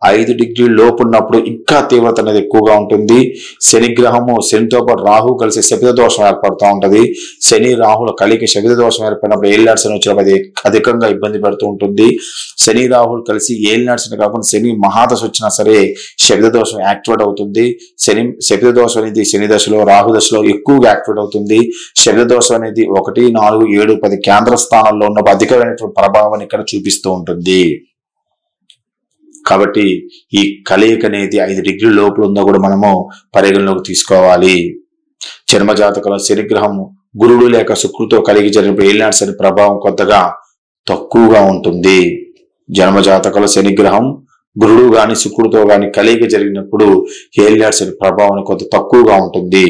5 డిగ్రీల లోపు ఉన్నప్పుడు ఇంకా తీవ్రత అనేది ఎక్కువగా ఉంటుంది. శనిగ్రహము శనితో పాటు రాహు కలిసి శపిత దోషం ఏర్పడుతూ ఉంటది. శని రాహుల కలికి శపిత దోషం ఏర్పడినప్పుడు ఏలినాటి శని వచ్చినప్పుడు అధికంగా ఇబ్బంది పెడుతూ ఉంటుంది. శని రాహులు కలిసి ఏలినాటి శని కాకుండా శని మహాదశ వచ్చినా సరే శపిత దోషం యాక్టివేట్ అవుతుంది. శపిత దోషం అనేది శని దశలో రాహు దశలో ఎక్కువగా యాక్టివేట్ అవుతుంది. శపిత దోషం అనేది 1, 4, 7, 10 కేంద్ర స్థానాల్లో ఉన్నప్పుడు అధికమైనటువంటి ప్రభావాన్ని ఇక్కడ చూపిస్తూ ఉంటుంది. కాబట్టి ఈ కలయిక అనేది 5 డిగ్రీల లోపల ఉందో కూడా మనము పరిగణలోకి తీసుకోవాలి. జన్మ జాతకంలో శనిగ్రహం గురుడు లేక శుక్రుతో కలిగి జరిగినప్పుడు ఏలినాటి శని ప్రభావం కొద్దిగా తక్కువగా ఉంటుంది. జన్మ జాతకంలో శనిగ్రహం గురుడు గాని శుక్రుడితో గాని కలయిక జరిగినప్పుడు ఏలినాటి శని ప్రభావం కొంత తక్కువగా ఉంటుంది.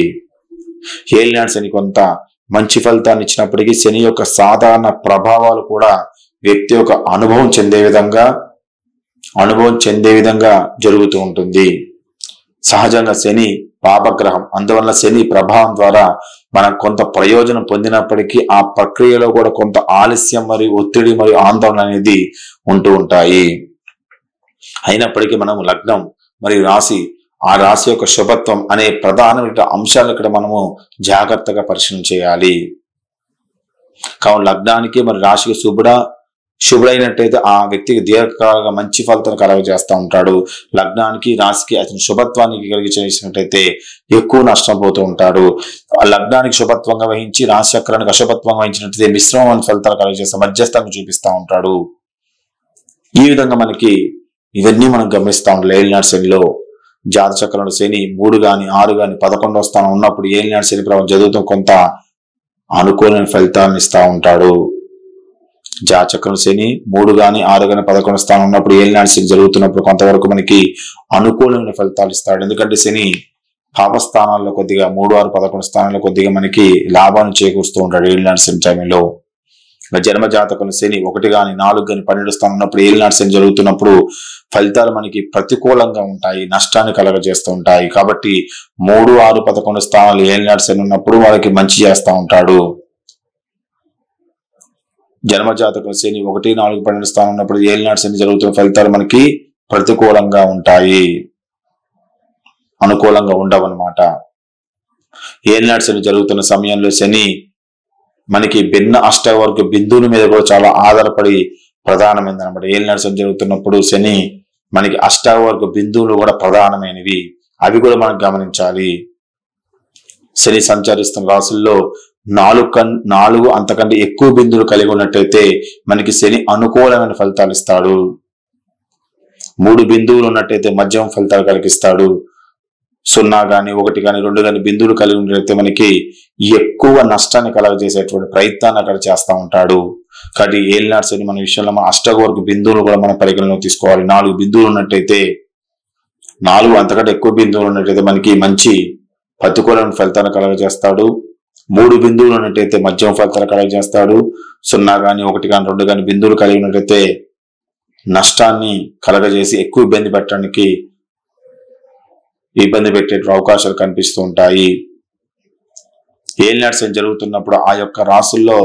ఏలినాటి శని కొంత మంచి ఫలితాన్ని ఇచ్చినప్పటికీ శని యొక్క సాధారణ ప్రభావాలు కూడా వ్యక్తి యొక్క అనుభవం చెందే విధంగా జరుగుతూ ఉంటుంది. సహజంగా శని పాపగ్రహం, అందువల్ల శని ప్రభావం ద్వారా మనం కొంత ప్రయోజనం పొందినప్పటికీ ఆ ప్రక్రియలో కూడా కొంత ఆలస్యం మరియు ఒత్తిడి మరియు ఆందోళన అనేది ఉంటూ ఉంటాయి. అయినప్పటికీ మనం లగ్నం మరియు రాశి, ఆ రాశి యొక్క శుభత్వం అనే ప్రధానమైన అంశాలు ఇక్కడ మనము జాగ్రత్తగా పరిశీలన చేయాలి. కావున లగ్నానికి మరి రాశికి శుభుడైనట్టయితే ఆ వ్యక్తికి దీర్ఘకాలంగా మంచి ఫలితాన్ని కలగజేస్తూ ఉంటాడు. లగ్నానికి రాశికి అతని శుభత్వానికి కలిగి చేసినట్టయితే ఎక్కువ నష్టపోతూ ఉంటాడు. ఆ లగ్నానికి శుభత్వంగా వహించి రాశి చక్రానికి అశుభత్వంగా వహించినట్టయితే మిశ్రమమైన ఫలితాలు కలగజేస్తే మధ్యస్థాన్ని చూపిస్తూ ఉంటాడు. ఈ విధంగా మనకి ఇవన్నీ మనం గమనిస్తూ ఉంటాం. ఏలినాటి శనిలో జాత చక్రంలో శని 3 గాని 6 గాని 11వ స్థానం ఉన్నప్పుడు ఏలినాటి శని ప్రభావం జరుగుతూ కొంత అనుకూలమైన ఫలితాలను ఇస్తూ ఉంటాడు. జాతకం శని 3 గాని 6 గాని 11 స్థానం ఉన్నప్పుడు ఏలినాటి శని జరుగుతున్నప్పుడు కొంతవరకు మనకి అనుకూలమైన ఫలితాలు ఇస్తాడు. ఎందుకంటే శని పాపస్థానాల్లో కొద్దిగా 3, 6, 11 స్థానాల్లో కొద్దిగా మనకి లాభాన్ని చేకూరుస్తూ ఉంటాడు ఏలినాటి శని టైంలో. జన్మ జాతకం శని 1 గాని 4 గాని 12 స్థానం ఉన్నప్పుడు ఏలినాటి శని జరుగుతున్నప్పుడు ఫలితాలు మనకి ప్రతికూలంగా ఉంటాయి, నష్టాన్ని కలగజేస్తూ ఉంటాయి. కాబట్టి 3, 6, 11 స్థానాలు ఏలినాటి శని ఉన్నప్పుడు వాళ్ళకి మంచి చేస్తూ ఉంటాడు. జన్మ జాతకం శని 1, 4, 12 స్థానం ఉన్నప్పుడు ఏలినాటి శని జరుగుతున్న ఫలితాలు మనకి ప్రతికూలంగా ఉంటాయి, అనుకూలంగా ఉండవన్నమాట. ఏలినాటి శని జరుగుతున్న సమయంలో శని మనకి భిన్న అష్టవర్గ బిందువుల మీద కూడా చాలా ఆధారపడి ప్రధానమైనది అనమాట. ఏలినాటి శని జరుగుతున్నప్పుడు శని మనకి అష్టవర్గ బిందువులు కూడా ప్రధానమైనవి, అవి కూడా మనం గమనించాలి. శని సంచరిస్తున్న రాశుల్లో 4 అంతకంటే ఎక్కువ బిందువులు కలిగి ఉన్నట్టయితే మనకి శని అనుకూలమైన ఫలితాలు ఇస్తాడు. 3 బిందువులు ఉన్నట్టయితే మధ్యమ ఫలితాలు కలిగిస్తాడు. 0 గాని 1 గాని 2 గాని బిందువులు కలిగి ఉన్నట్లయితే మనకి ఎక్కువ నష్టాన్ని కలగజేసేటువంటి ప్రయత్నాన్ని అక్కడ చేస్తూ ఉంటాడు. కాబట్టి ఏలినాటి శని మన విషయంలో మన అష్టవర్గ బిందువులు కూడా మనం పరిగణలోకి తీసుకోవాలి. 4 బిందువులు ఉన్నట్టయితే, 4 అంతకంటే ఎక్కువ బిందువులు ఉన్నట్టయితే మనకి మంచి ప్రతికూలమైన ఫలితాన్ని కలగజేస్తాడు. 3 బిందువులు ఉన్నట్టయితే మధ్యమ ఫలితాలు కలగజేస్తాడు. 0 గాని 1 గాని 2 గాని బిందువులు కలిగి ఉన్నట్టయితే నష్టాన్ని కలగజేసి ఎక్కువ ఇబ్బంది పెట్టే అవకాశాలు కనిపిస్తూ ఉంటాయి. ఏలినాటి శని జరుగుతున్నప్పుడు ఆ యొక్క రాశుల్లో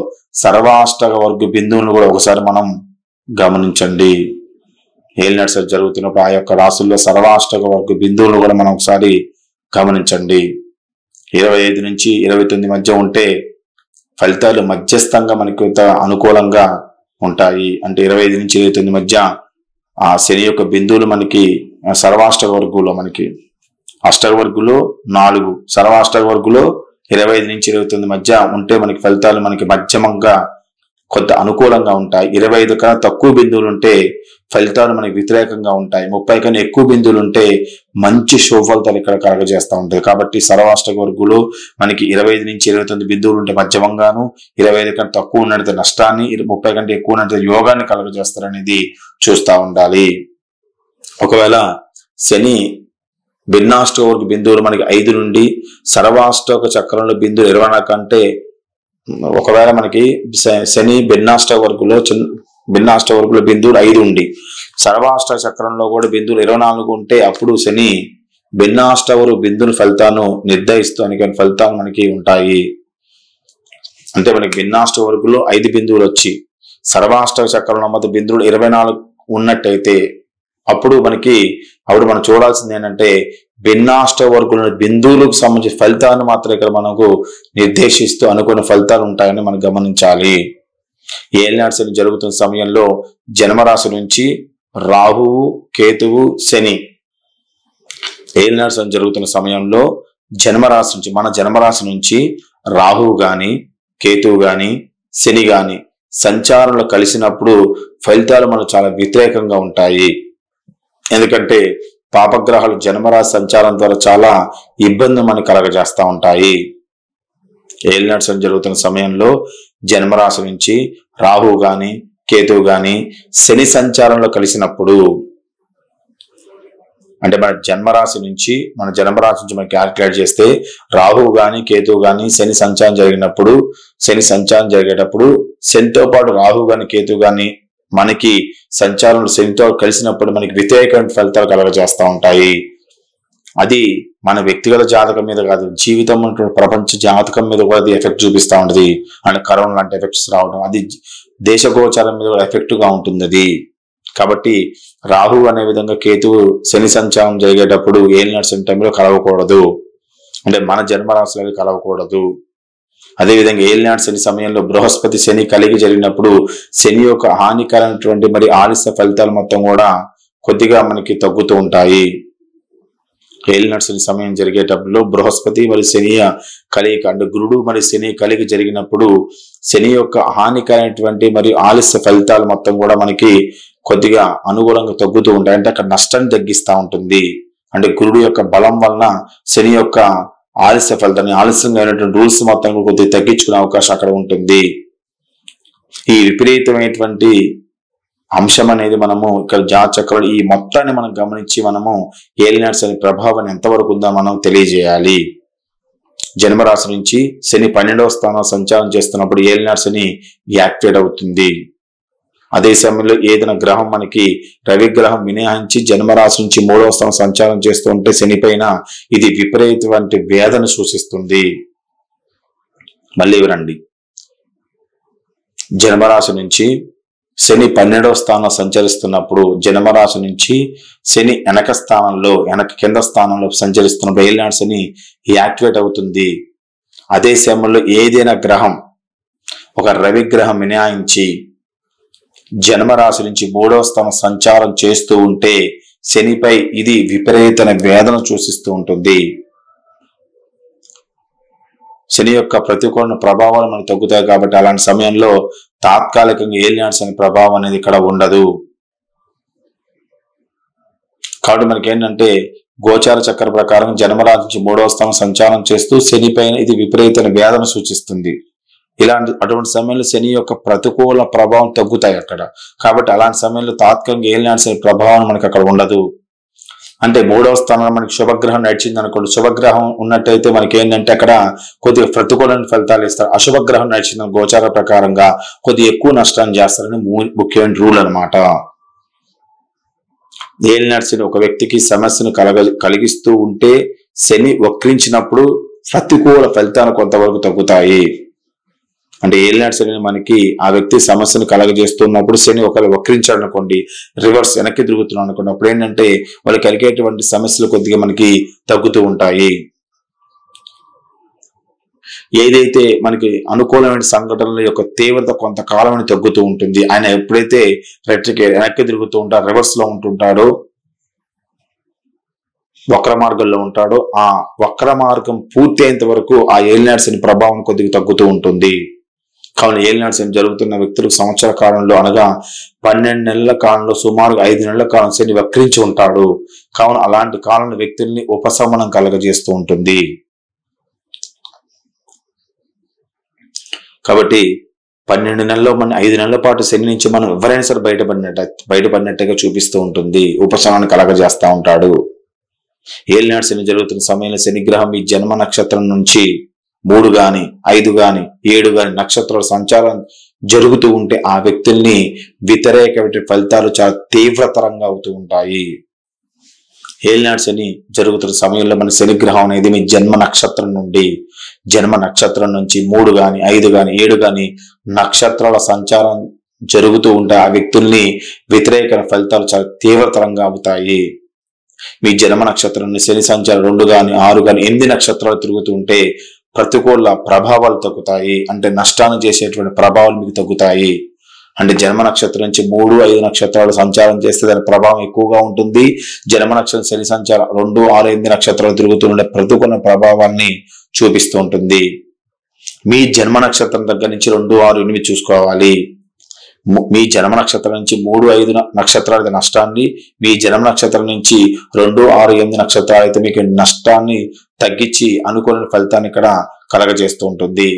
సర్వాష్టక వర్గ బిందువులను కూడా ఒకసారి మనం గమనించండి. ఏలినాటి శని జరుగుతున్నప్పుడు ఆ యొక్క రాశుల్లో సర్వాష్టక వర్గ బిందువులను కూడా మనం ఒకసారి గమనించండి. 25 నుంచి 29 మధ్య ఉంటే ఫలితాలు మధ్యస్థంగా మనకి అనుకూలంగా ఉంటాయి. అంటే 25 నుంచి 29 మధ్య ఆ శని యొక్క బిందువులు మనకి సర్వాష్టక వర్గులో మనకి అష్టవర్గులో 4, సర్వాష్టక వర్గులో 25 నుంచి 29 మధ్య ఉంటే మనకి ఫలితాలు మనకి మధ్యమంగా కొంత అనుకూలంగా ఉంటాయి. 25 కన్నా తక్కువ బిందువులు ఉంటే ఫలితాలు మనకి వ్యతిరేకంగా ఉంటాయి. 30 కన్నా ఎక్కువ బిందువులు ఉంటే మంచి శుభ ఫలితాలు ఇక్కడ కలగజేస్తూ ఉంటాయి. కాబట్టి సర్వాష్టక వర్గులో మనకి 25 నుంచి 29 బిందువులు ఉంటే మధ్యమంగాను, 25 కన్నా తక్కువ ఉన్నట్టు నష్టాన్ని, 30 కంటే ఎక్కువ ఉన్నట్టు యోగాన్ని కలగజేస్తారనేది చూస్తూ ఉండాలి. ఒకవేళ శని భిన్నాష్టక వర్గ బిందువులు మనకి 5 నుండి సర్వాష్టక చక్రంలో బిందువులు 24 కంటే, ఒకవేళ మనకి శని భిన్నాష్టక వర్గులో బిందువులు 5 ఉండి సర్వాష్టక చక్రంలో కూడా బిందువులు 24 ఉంటే అప్పుడు శని భిన్నాష్టక బిందువుల ఫలితాలను నిర్ణయిస్తూ అనేక ఫలితాలు మనకి ఉంటాయి. అంటే మనకి భిన్నాష్టక వర్గులో 5 బిందువులు వచ్చి సర్వాష్టక చక్రంలో మొత్తం బిందువులు 24 ఉన్నట్టయితే అప్పుడు మనం చూడాల్సింది ఏంటంటే భిన్నాష్టక వర్గుల బిందువులకు సంబంధించిన ఫలితాలను మాత్రం ఇక్కడ మనకు నిర్దేశిస్తూ అనుకున్న ఫలితాలు ఉంటాయని మనం గమనించాలి. ఏలినాటి శని జరుగుతున్న సమయంలో జన్మరాశి నుంచి రాహువు, కేతువు, శని ఏలినాటి శని జరుగుతున్న సమయంలో మన జన్మరాశి నుంచి రాహువు గాని, కేతువు గాని, శని గాని సంచారంలో కలిసినప్పుడు ఫలితాలు మనకు చాలా వ్యతిరేకంగా ఉంటాయి. ఎందుకంటే పాపగ్రహాలు జన్మరాశి సంచారం ద్వారా చాలా ఇబ్బంది మనకు కలగజేస్తూ ఉంటాయి. ఏలినాటి శని జరుగుతున్న సమయంలో జన్మరాశి నుంచి రాహువు గాని, కేతువు గాని శని సంచారంలో కలిసినప్పుడు, అంటే మన జన్మరాశి నుంచి మనం క్యాల్కులేట్ చేస్తే రాహువు గాని, కేతువు గాని శని సంచారం జరిగేటప్పుడు శనితో పాటు రాహువు గాని, కేతువు గాని మనకి సంచారంలో శనితో కలిసినప్పుడు మనకి వ్యతిరేకమైన ఫలితాలు కలగజేస్తూ ఉంటాయి. అది మన వ్యక్తిగత జాతకం మీద కాదు, జీవితం ప్రపంచ జాతకం మీద కూడా అది ఎఫెక్ట్ చూపిస్తూ ఉంటుంది. అంటే కరోనా లాంటి ఎఫెక్ట్స్ రావడం, అది దేశగోచారం మీద కూడా ఎఫెక్ట్ గా ఉంటుంది అది. కాబట్టి రాహు అనే విధంగా కేతువు శని సంచారం జరిగేటప్పుడు ఏలినాటి శని టైంలో కలవకూడదు, అంటే మన జన్మరాశులు కలవకూడదు. అదేవిధంగా ఏలినాటి శని సమయంలో బృహస్పతి శని కలిగి జరిగినప్పుడు శని యొక్క హానికరమైనటువంటి మరి ఆలస్య ఫలితాలు మొత్తం కూడా కొద్దిగా మనకి తగ్గుతూ ఉంటాయి. ఏలినాటి శని సమయం జరిగేటప్పుడు బృహస్పతి మరి శని కలిగి, అంటే గురుడు మరి శని కలిగి జరిగినప్పుడు శని యొక్క హానికరమైనటువంటి మరియు ఆలస్య ఫలితాలు మొత్తం కూడా మనకి కొద్దిగా అనుకూలంగా తగ్గుతూ ఉంటాయి. అంటే అక్కడ నష్టాన్ని తగ్గిస్తూ ఉంటుంది. అంటే గురుడు యొక్క బలం వలన శని యొక్క ఆలస్య ఫలితాన్ని, ఆలస్యంగా అయినటువంటి రూల్స్ మొత్తం కొద్దిగా తగ్గించుకునే అవకాశం అక్కడ ఉంటుంది. ఈ విపరీతమైనటువంటి అంశం అనేది మనము ఇక్కడ జాతచక్రం ఈ మొత్తాన్ని మనం గమనించి మనము ఏలినాటి శని ప్రభావం ఎంతవరకు ఉందో మనం తెలియజేయాలి. జన్మరాశి నుంచి శని 12వ స్థానం సంచారం చేస్తున్నప్పుడు ఏలినాటి శని యాక్టివేట్ అవుతుంది. అదే సమయంలో ఏదైనా గ్రహం మనకి రవి గ్రహం మినహాయించి జన్మరాశి నుంచి 3వ స్థానం సంచారం చేస్తూ ఉంటే శని పైన ఇది విపరీతమైన వేదన సూచిస్తుంది. మళ్ళీ వినండి, జన్మరాశి నుంచి శని 12వ స్థానం సంచరిస్తున్నప్పుడు జన్మరాశి నుంచి శని కింద స్థానంలో సంచరిస్తున్నప్పుడు ఏలినాటి శని యాక్టివేట్ అవుతుంది. అదే సమయంలో ఏదైనా గ్రహం ఒక రవి గ్రహం మినహాయించి జన్మరాశి నుంచి 3వ స్థానం సంచారం చేస్తూ ఉంటే శనిపై ఇది విపరీతమైన వేదన సూచిస్తూ ఉంటుంది. శని యొక్క ప్రతికూల ప్రభావాలు మనకు తగ్గుతాయి కాబట్టి అలాంటి సమయంలో తాత్కాలికంగా ఏలినాటి శని ప్రభావం అనేది ఇక్కడ ఉండదు. కాబట్టి మనకి ఏంటంటే గోచార చక్ర ప్రకారం జన్మరాశి నుంచి 3వ స్థానం సంచారం చేస్తూ శని పైన ఇది విపరీతమైన వేదన సూచిస్తుంది. అటువంటి సమయంలో శని యొక్క ప్రతికూల ప్రభావం తగ్గుతాయి అక్కడ. కాబట్టి అలాంటి సమయంలో తాత్కాలికంగా ఏలినాటి శని ప్రభావం మనకి అక్కడ ఉండదు. అంటే 3వ స్థానంలో మనకి శుభగ్రహం నడిచింది అనుకోండి, శుభగ్రహం ఉన్నట్టయితే మనకి ఏంటంటే అక్కడ కొద్దిగా ప్రతికూలమైన ఫలితాలు ఇస్తారు. అశుభగ్రహం నడిచింది గోచార ప్రకారంగా కొద్దిగా ఎక్కువ నష్టాన్ని చేస్తారని ముఖ్యమైన రూల్ అనమాట. ఏలినాటి శని ఒక వ్యక్తికి సమస్యను కలిగిస్తూ ఉంటే శని వక్రించినప్పుడు ప్రతికూల ఫలితాలు కొంతవరకు తగ్గుతాయి. అంటే ఏలినాటి శని మనకి ఆ వ్యక్తి సమస్యను కలగజేస్తున్నప్పుడు శని ఒకవేళ వక్రించాడు అనుకోండి, రివర్స్ వెనక్కి తిరుగుతున్నాడు అనుకోండి, అప్పుడు ఏంటంటే వాళ్ళు కలిగేటువంటి సమస్యలు కొద్దిగా మనకి తగ్గుతూ ఉంటాయి. ఏదైతే మనకి అనుకూలమైన సంఘటనల యొక్క తీవ్రత కొంతకాలం తగ్గుతూ ఉంటుంది. ఆయన ఎప్పుడైతే వెనక్కి తిరుగుతూ ఉంటాడో, రివర్స్ లో ఉంటుంటాడో, వక్ర మార్గంలో ఉంటాడో, ఆ వక్ర మార్గం పూర్తి అయ్యేంత వరకు ఆ ఏలినాటి శని ప్రభావం కొద్దిగా తగ్గుతూ ఉంటుంది. కావున ఏలినాటి శని జరుగుతున్న వ్యక్తులకు సంవత్సర కాలంలో అనగా 12 నెలల కాలంలో సుమారు 5 నెలల కాలం శని వక్రించి ఉంటాడు. కావున అలాంటి కాలంలో వ్యక్తుల్ని ఉపశమనం కలగజేస్తూ ఉంటుంది. కాబట్టి 12 నెలల్లో మనం 5 నెలల పాటు శని నుంచి మనం ఎవరైనా సరే బయటపడినట్టుగా చూపిస్తూ ఉంటుంది, ఉపశమనం కలగజేస్తూ ఉంటాడు. ఏలినాటి శని జరుగుతున్న సమయంలో శనిగ్రహం మీ జన్మ నక్షత్రం నుంచి 3 గాని 5 గాని 7 గాని నక్షత్రాల సంచారం జరుగుతూ ఉంటే ఆ వ్యక్తుల్ని వ్యతిరేక ఫలితాలు చాలా తీవ్రతరంగా అవుతూ ఉంటాయి. ఏలినాటి శని జరుగుతున్న సమయంలో మన శనిగ్రహం అనేది మీ జన్మ నక్షత్రం నుంచి 3 గాని 5 గాని 7 గాని నక్షత్రాల సంచారం జరుగుతూ ఉంటే ఆ వ్యక్తుల్ని వ్యతిరేక ఫలితాలు చాలా తీవ్రతరంగా అవుతాయి. మీ జన్మ నక్షత్రం శని సంచారం 2 గాని 6 గాని 8 నక్షత్రాలు తిరుగుతూ ఉంటే ప్రతికూల ప్రభావాలు తగ్గుతాయి. అంటే నష్టాన్ని చేసేటువంటి ప్రభావాలు మీకు తగ్గుతాయి. అంటే జన్మ నక్షత్రం నుంచి 3, 5 నక్షత్రాలు సంచారం చేస్తే దాని ప్రభావం ఎక్కువగా ఉంటుంది. జన్మ నక్షత్రం శని సంచారం 2, 6, 8 నక్షత్రాలు తిరుగుతూ ఉండే ప్రతికూల ప్రభావాన్ని చూపిస్తూ ఉంటుంది. మీ జన్మ నక్షత్రం దగ్గర నుంచి 2, 6, 8 చూసుకోవాలి. మీ జన్మ నక్షత్రం నుంచి 3, 5 నక్షత్రాలు నష్టాన్ని, మీ జన్మ నక్షత్రం నుంచి 2, 6, 8 నక్షత్రాలు అయితే మీకు నష్టాన్ని తగ్గించి అనుకూల ఫలితాన్ని ఇక్కడ కలగజేస్తూ ఉంటుంది.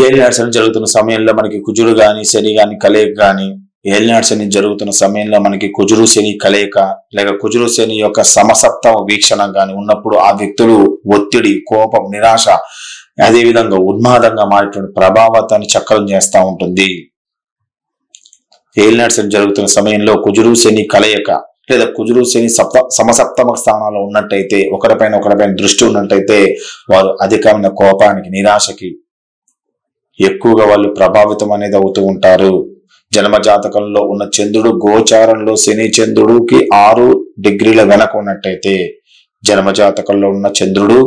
ఏలినాటి శని జరుగుతున్న సమయంలో మనకి కుజుడు గాని శని గాని కలయిక గాని, ఏలినాటి శని జరుగుతున్న సమయంలో మనకి కుజుడు శని కలయిక లేక కుజుడు శని యొక్క సమసప్తమ వీక్షణ గాని ఉన్నప్పుడు ఆ వ్యక్తులు ఒత్తిడి, కోపం, నిరాశ, అదేవిధంగా ఉన్మాదంగా మారేటువంటి ప్రభావాన్ని చక్రం చేస్తూ ఉంటుంది. ఏలినాటి శని జరుగుతున్న సమయంలో కుజుడు శని కలయిక లేదా కుజుడు శని సమసప్తమ స్థానాల్లో ఉన్నట్టయితే, ఒకరిపైన దృష్టి ఉన్నట్టయితే వారు అధికమైన కోపానికి, నిరాశకి ఎక్కువగా వాళ్ళు ప్రభావితం అనేది అవుతూ ఉంటారు. జన్మ జాతకంలో ఉన్న చంద్రుడు గోచారంలో శని చంద్రుడికి 6 డిగ్రీల వెనక ఉన్నట్టయితే, జన్మ జాతకంలో ఉన్న చంద్రుడు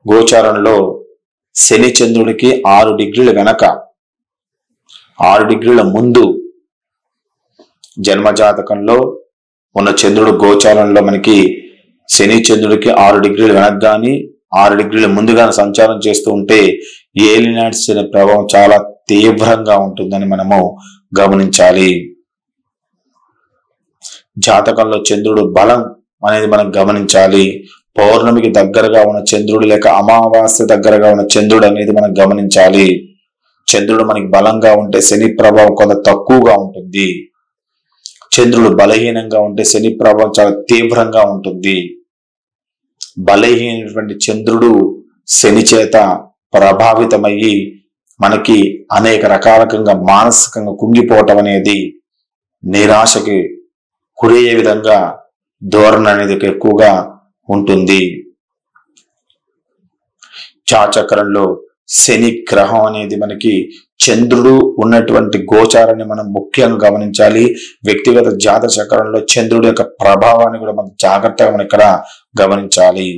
గోచారంలో శని చంద్రుడికి 6 డిగ్రీల వెనక, 6 డిగ్రీల ముందు జన్మ జాతకంలో ఉన్న చంద్రుడు గోచారంలో మనకి శని చంద్రుడికి 6 డిగ్రీల వెనక గాని 6 డిగ్రీల ముందుగానే సంచారం చేస్తూ ఉంటే ఏలినాటి శని ప్రభావం చాలా తీవ్రంగా ఉంటుందని మనము గమనించాలి. జాతకంలో చంద్రుడు బలం అనేది మనం గమనించాలి. పౌర్ణమికి దగ్గరగా ఉన్న చంద్రుడు లేక అమావాస్య దగ్గరగా ఉన్న చంద్రుడు అనేది మనం గమనించాలి. చంద్రుడు మనకి బలంగా ఉంటే శని ప్రభావం కొంత తక్కువగా ఉంటుంది. చంద్రుడు బలహీనంగా ఉంటే శని ప్రభావం చాలా తీవ్రంగా ఉంటుంది. బలహీనటువంటి చంద్రుడు శని చేత ప్రభావితమయ్యి మనకి అనేక రకాలకంగా మానసికంగా కుంగిపోవటం అనేది, నిరాశకి గురయ్యే విధంగా ధోరణి అనేది ఎక్కువగా ఉంటుంది. జాతచక్రంలో శని గ్రహం అనేది మనకి చంద్రుడు ఉన్నటువంటి గోచారాన్ని మనం ముఖ్యంగా గమనించాలి. వ్యక్తిగత జాతక చక్రంలో చంద్రుడి యొక్క ప్రభావాన్ని కూడా మనం జాగ్రత్తగా మనం ఇక్కడ గమనించాలి.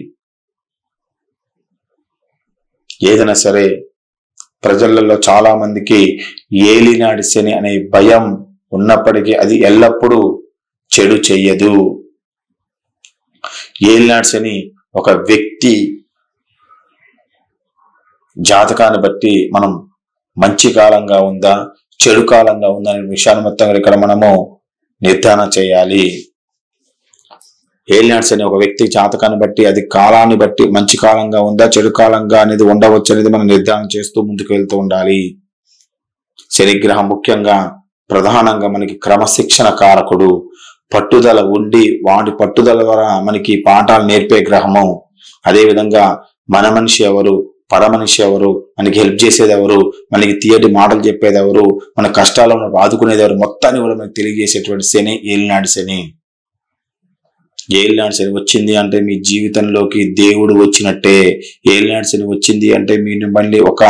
ఏదైనా సరే ప్రజలలో చాలా మందికి ఏలినాటి శని అనే భయం ఉన్నప్పటికీ అది ఎల్లప్పుడూ చెడు చెయ్యదు. ఏలినాటి శని ఒక వ్యక్తి జాతకాన్ని బట్టి మనం మంచి కాలంగా ఉందా చెడు కాలంగా ఉందా అనే విషయాన్ని మొత్తం ఇక్కడ మనము నిర్ధారణ చేయాలి. ఏలినాటి శని ఒక వ్యక్తి జాతకాన్ని బట్టి అది కాలాన్ని బట్టి మంచి కాలంగా ఉందా చెడు కాలంగా అనేది ఉండవచ్చు అనేది మనం నిర్ధారణ చేస్తూ ముందుకు వెళ్తూ ఉండాలి. శనిగ్రహం ముఖ్యంగా ప్రధానంగా మనకి క్రమశిక్షణ కారకుడు. పట్టుదల ఉండి వాటి పట్టుదల ద్వారా మనకి పాఠాలు నేర్పే గ్రహము. అదేవిధంగా మన మనిషి ఎవరు, పరమనిషి ఎవరు, మనకి హెల్ప్ చేసేది ఎవరు, మనకి తీయటి మాటలు చెప్పేది ఎవరు, మన కష్టాలను ఆదుకునేది ఎవరు, మొత్తాన్ని కూడా మనకి తెలియజేసేటువంటి శని ఏలినాటి శని. ఏలినాటి శని వచ్చింది అంటే మీ జీవితంలోకి దేవుడు వచ్చినట్టే. ఏలినాటి శని వచ్చింది అంటే మీరు మళ్ళీ ఒక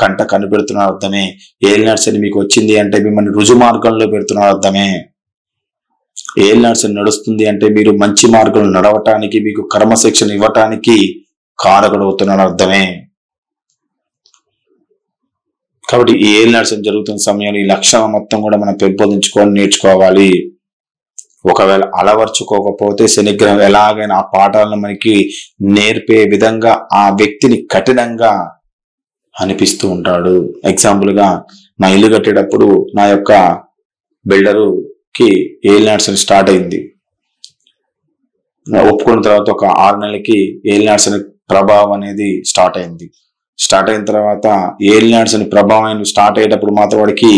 కంట కనిపెడుతున్న అర్థమే. ఏలినాటి శని మీకు వచ్చింది అంటే మిమ్మల్ని రుజు మార్గంలో పెడుతున్న అర్థమే. ఏలినాటి శని నడుస్తుంది అంటే మీరు మంచి మార్గంలో నడవటానికి, మీకు కర్మశిక్షణ ఇవ్వటానికి కారకుడవుతున్న అర్థమే. కాబట్టి ఈ ఏలినాటి శని జరుగుతున్న సమయంలో ఈ లక్షణం మొత్తం కూడా మనం పెంపొందించుకోవాలి, నేర్చుకోవాలి. ఒకవేళ అలవర్చుకోకపోతే శనిగ్రహం ఎలాగైనా ఆ పాఠాలను మనకి నేర్పే విధంగా ఆ వ్యక్తిని కఠినంగా అనిపిస్తూ ఉంటాడు. ఎగ్జాంపుల్ గా నా ఇల్లు కట్టేటప్పుడు నా యొక్క బిల్డరుకి ఏలినాటి శని స్టార్ట్ అయింది. ఒప్పుకున్న తర్వాత ఒక 6 నెలలకి ఏలినాటి శని ప్రభావం అనేది స్టార్ట్ అయింది. స్టార్ట్ అయిన తర్వాత ఏలినాటి శని ప్రభావం స్టార్ట్ అయ్యేటప్పుడు మాత్రం వాడికి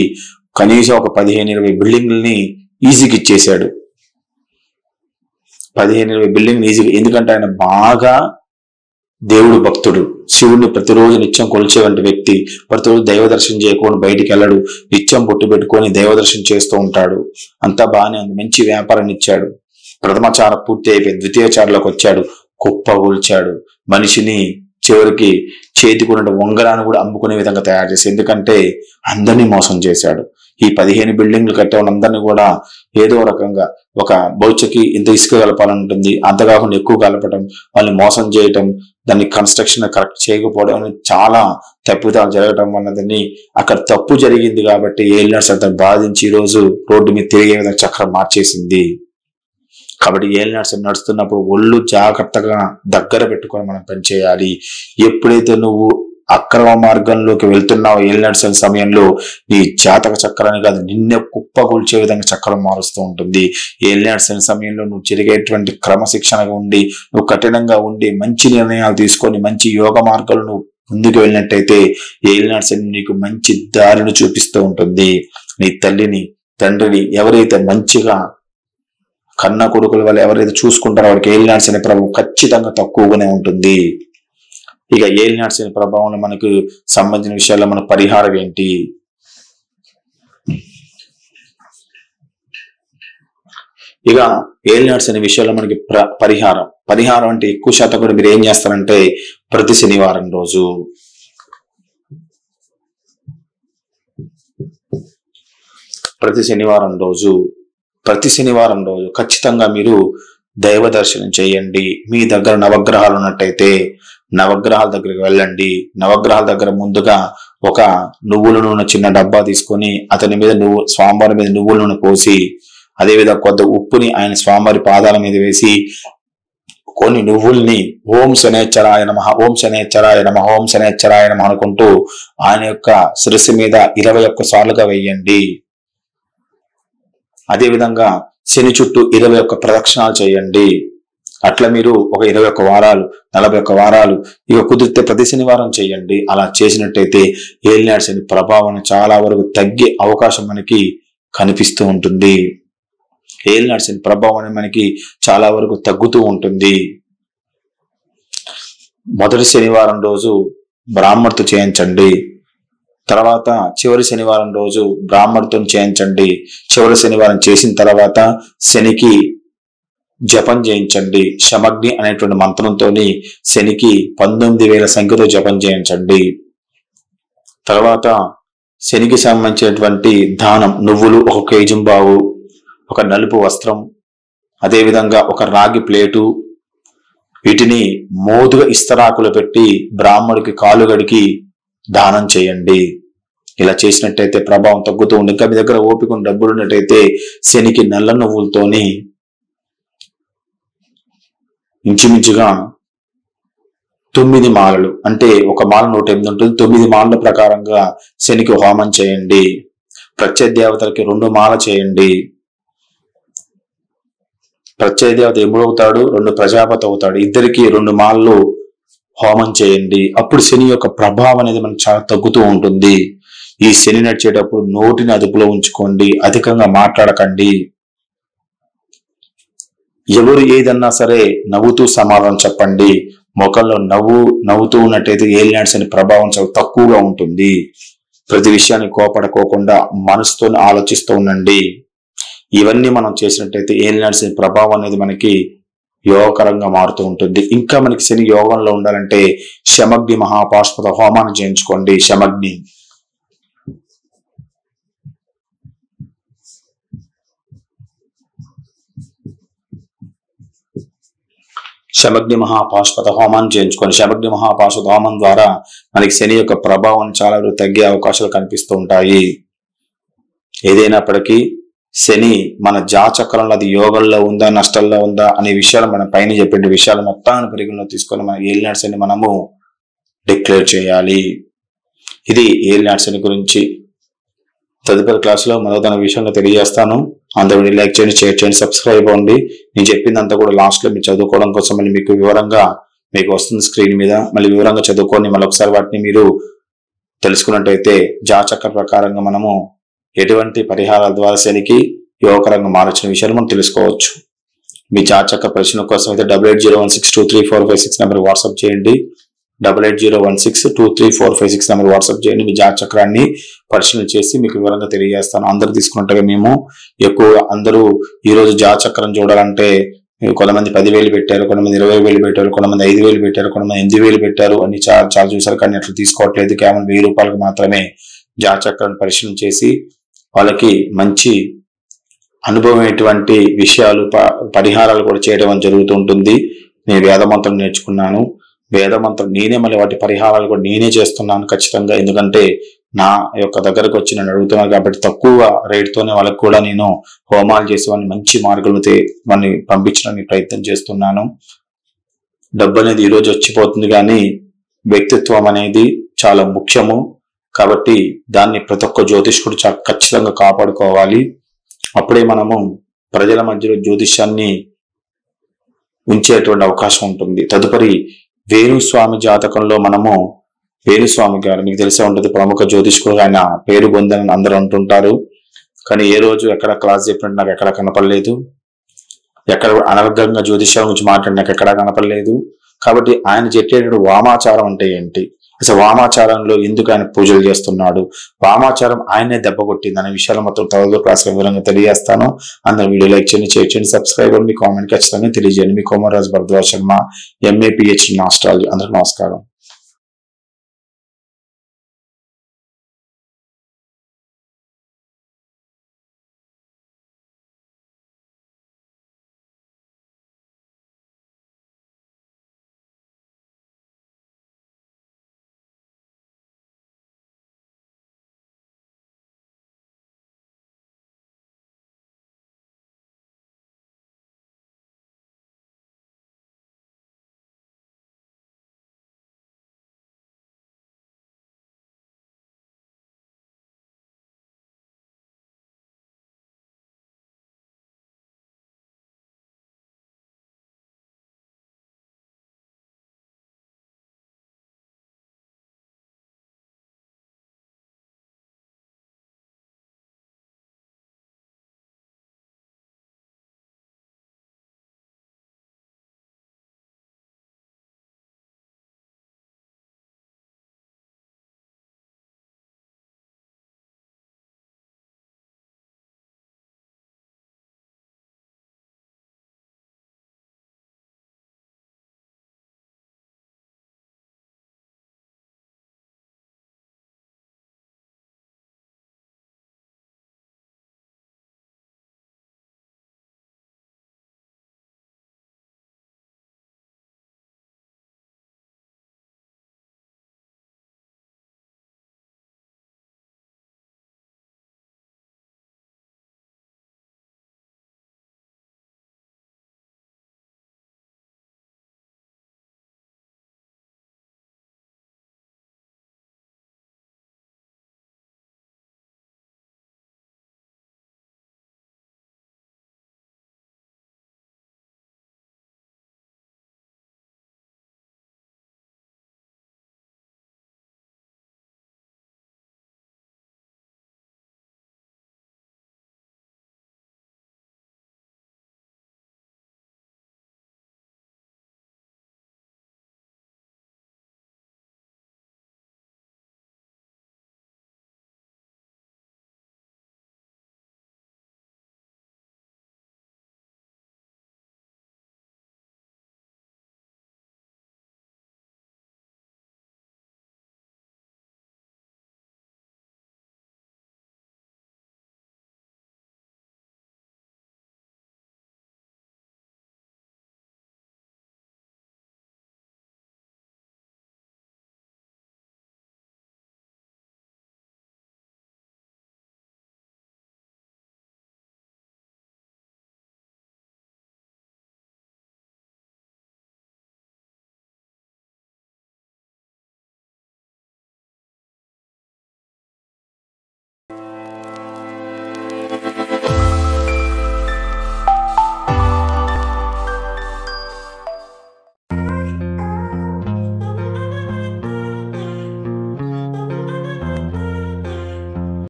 కనీసం ఒక 15-20 బిల్డింగ్లని ఈజీకి ఇచ్చేసాడు. 15-20 బిల్డింగ్ ఈజీగా. ఎందుకంటే ఆయన బాగా దేవుడు భక్తుడు, శివుడిని ప్రతిరోజు నిత్యం కొలిచేవంటి వ్యక్తి. ప్రతిరోజు దైవ దర్శనం చేయకుండా బయటికి వెళ్ళడు, నిత్యం బొట్టు పెట్టుకొని దైవ దర్శనం చేస్తూ ఉంటాడు. అంతా బాగానే ఉంది. మంచి వ్యాపారాన్ని ఇచ్చాడు. ప్రథమచార పూర్తి అయిపోయింది, ద్వితీయచారులోకి వచ్చాడు, కుప్పగూల్చాడు. మనిషిని చివరికి చేతికున్న ఉంగరాన్ని కూడా అమ్ముకునే విధంగా తయారు చేసి, ఎందుకంటే అందరినీ మోసం చేశాడు. ఈ 15 బిల్డింగ్లు కట్టే వాళ్ళందరినీ కూడా ఏదో రకంగా ఒక బౌచకి ఇంత ఇసుక కలపాలని ఉంటుంది, అంతకాకుండా ఎక్కువ కలపడం, వాళ్ళని మోసం చేయటం, దాన్ని కన్స్ట్రక్షన్ కరెక్ట్ చేయకపోవడం అనేది చాలా తప్పిదాలు జరగటం అన్నదని అక్కడ తప్పు జరిగింది. కాబట్టి ఏలినాటి శని బాధించి ఈ రోజు రోడ్డు మీద తిరిగే విధంగా చక్రం మార్చేసింది. కాబట్టి ఏలినాటి శని నడుస్తున్నప్పుడు ఒళ్ళు జాగ్రత్తగా దగ్గర పెట్టుకొని మనం పనిచేయాలి. ఎప్పుడైతే నువ్వు అక్రమ మార్గంలోకి వెళ్తున్నావు ఏలినాటి శని సమయంలో, నీ జాతక చక్రాన్ని కాదు నిన్నే కుప్పగూల్చే విధంగా చక్రం మారుస్తూ ఉంటుంది. ఏలినాటి శని సమయంలో నువ్వు జరిగేటువంటి క్రమశిక్షణగా ఉండి, నువ్వు కఠినంగా ఉండి, మంచి నిర్ణయాలు తీసుకొని మంచి యోగ మార్గాలు నువ్వు ముందుకు వెళ్ళినట్టయితే ఏలినాటి శని నీకు మంచి దారిని చూపిస్తూ ఉంటుంది. నీ తల్లిని, తండ్రిని ఎవరైతే మంచిగా కన్న కొడుకుల వల్ల ఎవరైతే చూసుకుంటారో వాడికి ఏలినాటి శని ప్రభావం ఖచ్చితంగా తక్కువగానే ఉంటుంది. ఇక ఏలినాటి శని ప్రభావం మనకు సంబంధించిన విషయాల్లో మన పరిహారం ఏంటి? ఇక ఏలినాటి శని విషయాల్లో మనకి పరిహారం అంటే ఎక్కువ శాతం కూడా మీరు ఏం చేస్తారంటే ప్రతి శనివారం ఖచ్చితంగా మీరు దైవ దర్శనం చేయండి. మీ దగ్గర నవగ్రహాలు ఉన్నట్టయితే నవగ్రహాల దగ్గరికి వెళ్ళండి. నవగ్రహాల దగ్గర ముందుగా ఒక నువ్వుల నూనె చిన్న డబ్బా తీసుకొని అతని మీద స్వామివారి మీద నువ్వుల నూనె పోసి, అదేవిధంగా కొద్ది ఉప్పుని ఆయన స్వామివారి పాదాల మీద వేసి కొన్ని నువ్వుల్ని ఓం శనేశ్వరాయ నమః, ఓం శనేశ్వరాయ నమః, ఓం శనేశ్వరాయ నమః అనుకుంటూ ఆయన యొక్క శిరస్సు మీద 21 సార్లుగా వేయండి. అదేవిధంగా శని చుట్టూ 21 ప్రదక్షిణాలు చేయండి. అట్లా మీరు ఒక 21 వారాలు 41 వారాలు ఇక కుదిరితే ప్రతి శనివారం చేయండి. అలా చేసినట్టయితే ఏలినాటి శని ప్రభావం చాలా వరకు తగ్గే అవకాశం మనకి కనిపిస్తూ ఉంటుంది. ఏలినాటి శని ప్రభావం మనకి చాలా వరకు తగ్గుతూ ఉంటుంది. మొదటి శనివారం రోజు బ్రాహ్మణుడితో చేయించండి. తర్వాత చివరి శనివారం రోజు బ్రాహ్మణుడితో చేయించండి. చివరి శనివారం చేసిన తర్వాత శనికి జపం చేయించండి. శమగ్ని అనేటువంటి మంత్రంతో శనికి 19,000 సంఖ్యతో జపం చేయించండి. తర్వాత శనికి సంబంధించినటువంటి దానం నువ్వులు 1 కేజీ బావు, ఒక నలుపు వస్త్రం, అదేవిధంగా ఒక రాగి ప్లేటు, వీటిని మోదుగా ఇస్తరాకులు పెట్టి బ్రాహ్మడికి కాలుగడికి దానం చేయండి. ఇలా చేసినట్టయితే ప్రభావం తగ్గుతూ ఉంది. ఇంకా మీ దగ్గర ఓపిక డబ్బులు ఉన్నట్టయితే శనికి నల్ల నువ్వులతోని ఇంచుమించుగా 9 మాలలు, అంటే ఒక మాల 108 ఉంటుంది, 9 మాలల ప్రకారంగా శనికి హోమం చేయండి. ప్రత్యదేవతలకి 2 మాల చేయండి. ప్రత్యదేవత ఎముడవుతాడు, 2 ప్రజాపతి అవుతాడు, ఇద్దరికి 2 మాలలు హోమం చేయండి. అప్పుడు శని యొక్క ప్రభావం అనేది మనకు చాలా తగ్గుతూ ఉంటుంది. ఈ శని నడిచేటప్పుడు నోటిని అదుపులో ఉంచుకోండి, అధికంగా మాట్లాడకండి. ఎవరు ఏదన్నా సరే నవ్వుతూ సమాధానం చెప్పండి. ముఖంలో నవ్వుతూ ఉన్నట్టయితే ఏలినాటి శని ప్రభావం చాలా తక్కువగా ఉంటుంది. ప్రతి విషయాన్ని కోపడుకోకుండా మనసుతో ఆలోచిస్తూ ఉండండి. ఇవన్నీ మనం చేసినట్టయితే ఏలినాటి శని ప్రభావం అనేది మనకి యోగకరంగా మారుతూ ఉంటుంది. ఇంకా మనకి శని యోగంలో ఉండాలంటే శమగ్ని మహాపాశుపత హోమాన్ని చేయించుకోండి. శమగ్ని మహాపాశుపత హోమాన్ని చేయించుకోండి. శమగ్ని మహాపాశుపత హోమం ద్వారా మనకి శని యొక్క ప్రభావం చాలా తగ్గే అవకాశాలు కనిపిస్తూ ఉంటాయి. ఏదైనప్పటికీ శని మన జాచక్రంలో అది యోగంలో ఉందా నష్టంలో ఉందా అనే విషయాలు మనం పైన చెప్పే విషయాలు మొత్తాన్ని పరిగణలో తీసుకొని మన ఏలినాటి శని మనము డిక్లేర్ చేయాలి. ఇది ఏలినాటి శని గురించి. తదుపరి క్లాసులో మరొక విషయంలో తెలియజేస్తాను. అందరూ లైక్ చేయండి, షేర్ చేయండి, సబ్స్క్రైబ్ అవ్వండి. నేను చెప్పిందంతా కూడా లాస్ట్ లో మీరు చదువుకోవడం కోసం మళ్ళీ మీకు వివరంగా మీకు వస్తుంది స్క్రీన్ మీద. మళ్ళీ వివరంగా చదువుకొని మళ్ళీ ఒకసారి వాటిని మీరు తెలుసుకున్నట్టయితే జాచక్ర ప్రకారంగా మనము ఎటువంటి పరిహారాల ద్వారా శనికి యోగకరంగా మార్చిన విషయాలు మనం తెలుసుకోవచ్చు. మీ జాతక పరిశీలన కోసం అయితే 8801623456 నెంబర్ వాట్సాప్ చేయండి. 8801623456 నెంబర్ వాట్సాప్ చేయండి. మీ జాతచక్రాన్ని పరిశీలన చేసి మీకు వివరంగా తెలియజేస్తాను. అందరూ తీసుకున్నట్టుగా మేము ఎక్కువ అందరూ ఈ రోజు జాతచక్రం చూడాలంటే కొంతమంది 10,000 పెట్టారు, కొంతమంది 20,000 పెట్టారు, కొంతమంది 5,000 పెట్టారు, కొంతమంది 8,000 పెట్టారు అని చాలా చూసారు. కానీ అట్లా తీసుకోవట్లేదు. కేవలం 1,000 రూపాయలకు మాత్రమే జాతచక్రాన్ని పరిశీలన చేసి వాళ్ళకి మంచి అనుభవమైనటువంటి విషయాలు పరిహారాలు కూడా చేయడం జరుగుతుంటుంది. నేను వేదమంత్రం నేర్చుకున్నాను. వేదమంత్రం నేనే మళ్ళీ వాటి పరిహారాలు కూడా నేనే చేస్తున్నాను ఖచ్చితంగా. ఎందుకంటే నా యొక్క దగ్గరకు వచ్చి నన్ను అడుగుతున్నారు కాబట్టి తక్కువ రేటుతోనే వాళ్ళకి కూడా నేను హోమాలు చేసి వాళ్ళని మంచి మార్గాలతో వాళ్ళని పంపించడానికి ప్రయత్నం చేస్తున్నాను. డబ్బు అనేది ఈరోజు వచ్చిపోతుంది, కానీ వ్యక్తిత్వం అనేది చాలా ముఖ్యము. కాబట్టి దాన్ని ప్రతి ఒక్క జ్యోతిష్కుడు ఖచ్చితంగా కాపాడుకోవాలి. అప్పుడే మనము ప్రజల మధ్యలో జ్యోతిష్యాన్ని ఉంచేటువంటి అవకాశం ఉంటుంది. తదుపరి వేణుస్వామి జాతకంలో మనము వేణుస్వామి గారు మీకు తెలిసే ఉంటుంది, ప్రముఖ జ్యోతిష్కుడు. ఆయన పేరు పొందని అందరూ అంటుంటారు. కానీ ఏ రోజు ఎక్కడ క్లాస్ చెప్పినట్టు నాకు ఎక్కడ కనపడలేదు. ఎక్కడ అనర్గంగా జ్యోతిష్యం గురించి మాట్లాడి నాకు ఎక్కడా కనపడలేదు. కాబట్టి ఆయన చెప్పేటప్పుడు వామాచారం అంటే ఏంటి, అసలు వామాచారంలో ఎందుకు ఆయన పూజలు చేస్తున్నాడు, వామాచారం ఆయనే దెబ్బ కొట్టింది అనే విషయాలు మొత్తం తదుపరి క్లాస్ వివరంగా తెలియజేస్తాను. అందరూ వీడియో లైక్ చేయండి, షేర్ చేయండి, సబ్స్క్రైబ్ అవ్వండి, మీ కామెంట్ ఖచ్చితంగా తెలియజేయండి. మీ Komaraj Bharadwaj Sharma, MA PhD in astrology. అందరికీ నమస్కారం.